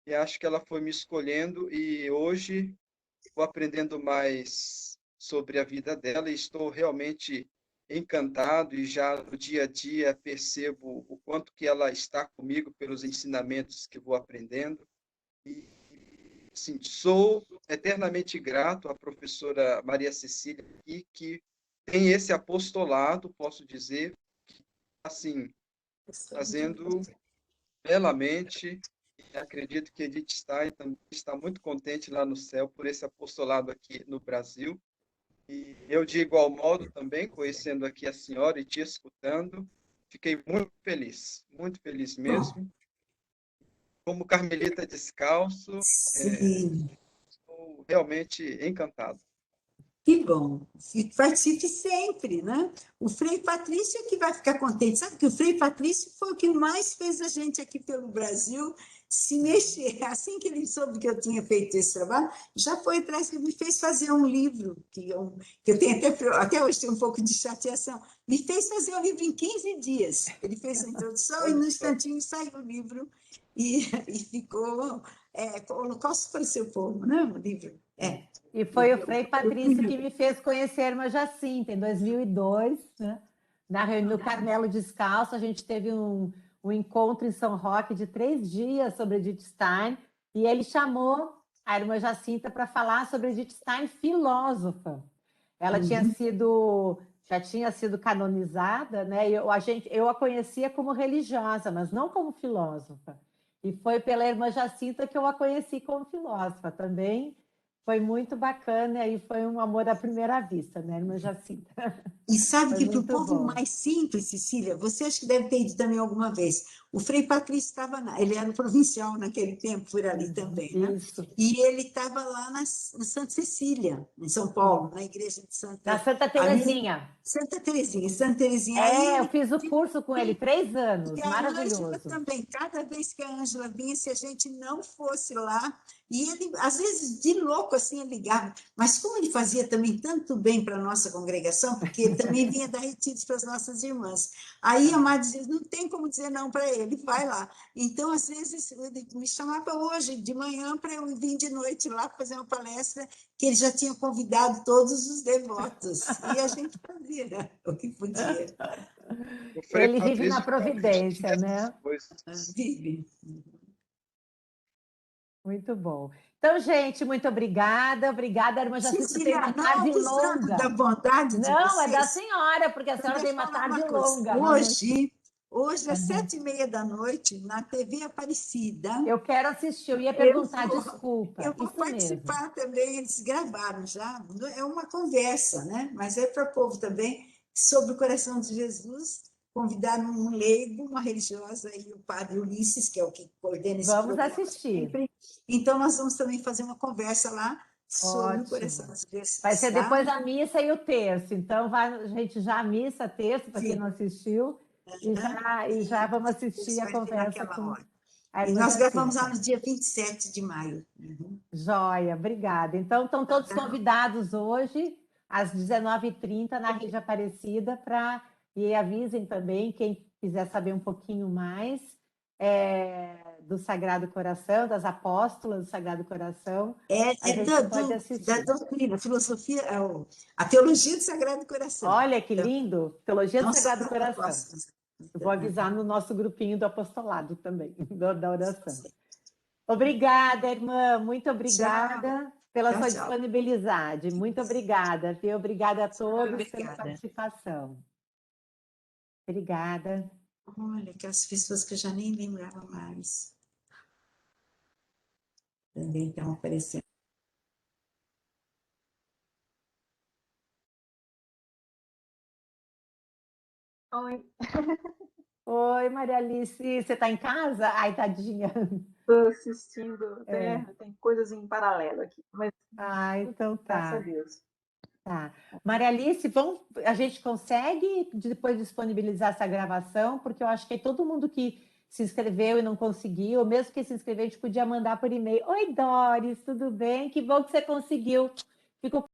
E acho que ela foi me escolhendo e hoje vou aprendendo mais sobre a vida dela e estou realmente encantado e já no dia a dia percebo o quanto que ela está comigo pelos ensinamentos que vou aprendendo. E, sim, sou eternamente grato à professora Maria Cecília e que tem esse apostolado, posso dizer, assim, fazendo belamente. Acredito que Edith Stein também está muito contente lá no céu por esse apostolado aqui no Brasil. E eu, de igual modo, também, conhecendo aqui a senhora e te escutando, fiquei muito feliz mesmo. Como Carmelita Descalço, Sim. estou realmente encantado. Que inscrevam, e participe sempre, né? O Frei Patrício é que vai ficar contente. Sabe que o Frei Patrício foi o que mais fez a gente aqui pelo Brasil se mexer. Assim que ele soube que eu tinha feito esse trabalho, já foi atrás, que me fez fazer um livro, que eu tenho até hoje tenho um pouco de chateação, me fez fazer um livro em 15 dias. Ele fez a introdução e no instantinho saiu o livro e ficou Holocausto para o seu povo, né? O livro. E foi o Frei Patrício que me fez conhecer a irmã Jacinta, em 2002, né? No Carmelo Descalço, a gente teve um encontro em São Roque de 3 dias sobre Edith Stein, e ele chamou a irmã Jacinta para falar sobre Edith Stein, filósofa. Ela já tinha sido canonizada, né? Eu a conhecia como religiosa, mas não como filósofa. E foi pela irmã Jacinta que eu a conheci como filósofa também. Foi muito bacana e foi um amor à primeira vista, né, irmã Jacinta? E sabe Foi que para o muito povo bom. mais simples, Cecília, você acha que deve ter ido também alguma vez. O Frei Patrício estava ele era provincial naquele tempo, por ali também, né? Isso. E ele estava lá na Santa Cecília, em São Paulo, na igreja de Na Santa ali, Terezinha. Santa Terezinha. Aí Eu fiz o curso com ele, 3 anos, e a Ângela maravilhoso. também, cada vez que a Ângela vinha, se a gente não fosse lá, e ele, às vezes, de louco, assim, ele ligava, mas como ele fazia também tanto bem para a nossa congregação, porque ele também vinha dar retiros para as nossas irmãs. Aí a Mar dizia, não tem como dizer não para ele, vai lá. Então, às vezes, ele me chamava hoje, de manhã, para eu vir de noite lá fazer uma palestra, que ele já tinha convidado todos os devotos, e a gente fazia o que podia. O Frei Ele vive na Patrício foi a origem providência, dessas né? coisas. Vive. Muito bom. Então, gente, muito obrigada. Obrigada, irmã Jacinta, tem Cecília, uma não tarde abusando da longa. bondade de Não, é da vocês, senhora, porque a eu senhora queria tem uma falar tarde uma coisa. longa. Hoje às 7h30 da noite, na TV Aparecida, Eu quero assistir, eu ia eu perguntar, vou, desculpa. eu vou Isso mesmo. participar também, eles gravaram já, é uma conversa, né? Mas é para o povo também, sobre o coração de Jesus, convidaram um leigo, uma religiosa, e o padre Ulisses, que é o que coordena esse Vamos programa assistir. sempre. Então, nós vamos também fazer uma conversa lá sobre o coração Ótimo. de Jesus. Vai ser Tá? depois a missa e o terço. Então, a gente já a missa, terço, para quem Sim. não assistiu, e já vamos assistir a Vai ser conversa naquela com hora. a E irmã nós gravamos lá Jacinta. no dia 27 de maio. Uhum. Joia, obrigada. Então, estão todos convidados hoje, às 19h30, na Rede Aparecida, e avisem também, quem quiser saber um pouquinho mais do Sagrado Coração, das apóstolas do Sagrado Coração, a gente pode Da assistir. doutrina, a filosofia, a teologia do Sagrado Coração. Olha que Então, lindo! Teologia do não só Sagrado das Coração. apóstolas. Eu vou avisar no nosso grupinho do apostolado também, da oração. Obrigada, irmã. Muito obrigada pela sua Tchau. disponibilidade. Muito obrigada, viu? Obrigada a todos pela Obrigada. participação. Obrigada. Olha, aquelas pessoas que eu já nem lembrava mais. Também estão aparecendo. Oi, Oi, Maria Alice. Você está em casa? Ai, tadinha. estou assistindo, tem coisas em paralelo aqui, mas Ah, então graças a tá. Deus. Tá. Maria Alice, a gente consegue depois disponibilizar essa gravação, porque eu acho que todo mundo que se inscreveu e não conseguiu, ou mesmo que se inscreveu, a gente podia mandar por e-mail. Oi, Doris, tudo bem? Que bom que você conseguiu. Fico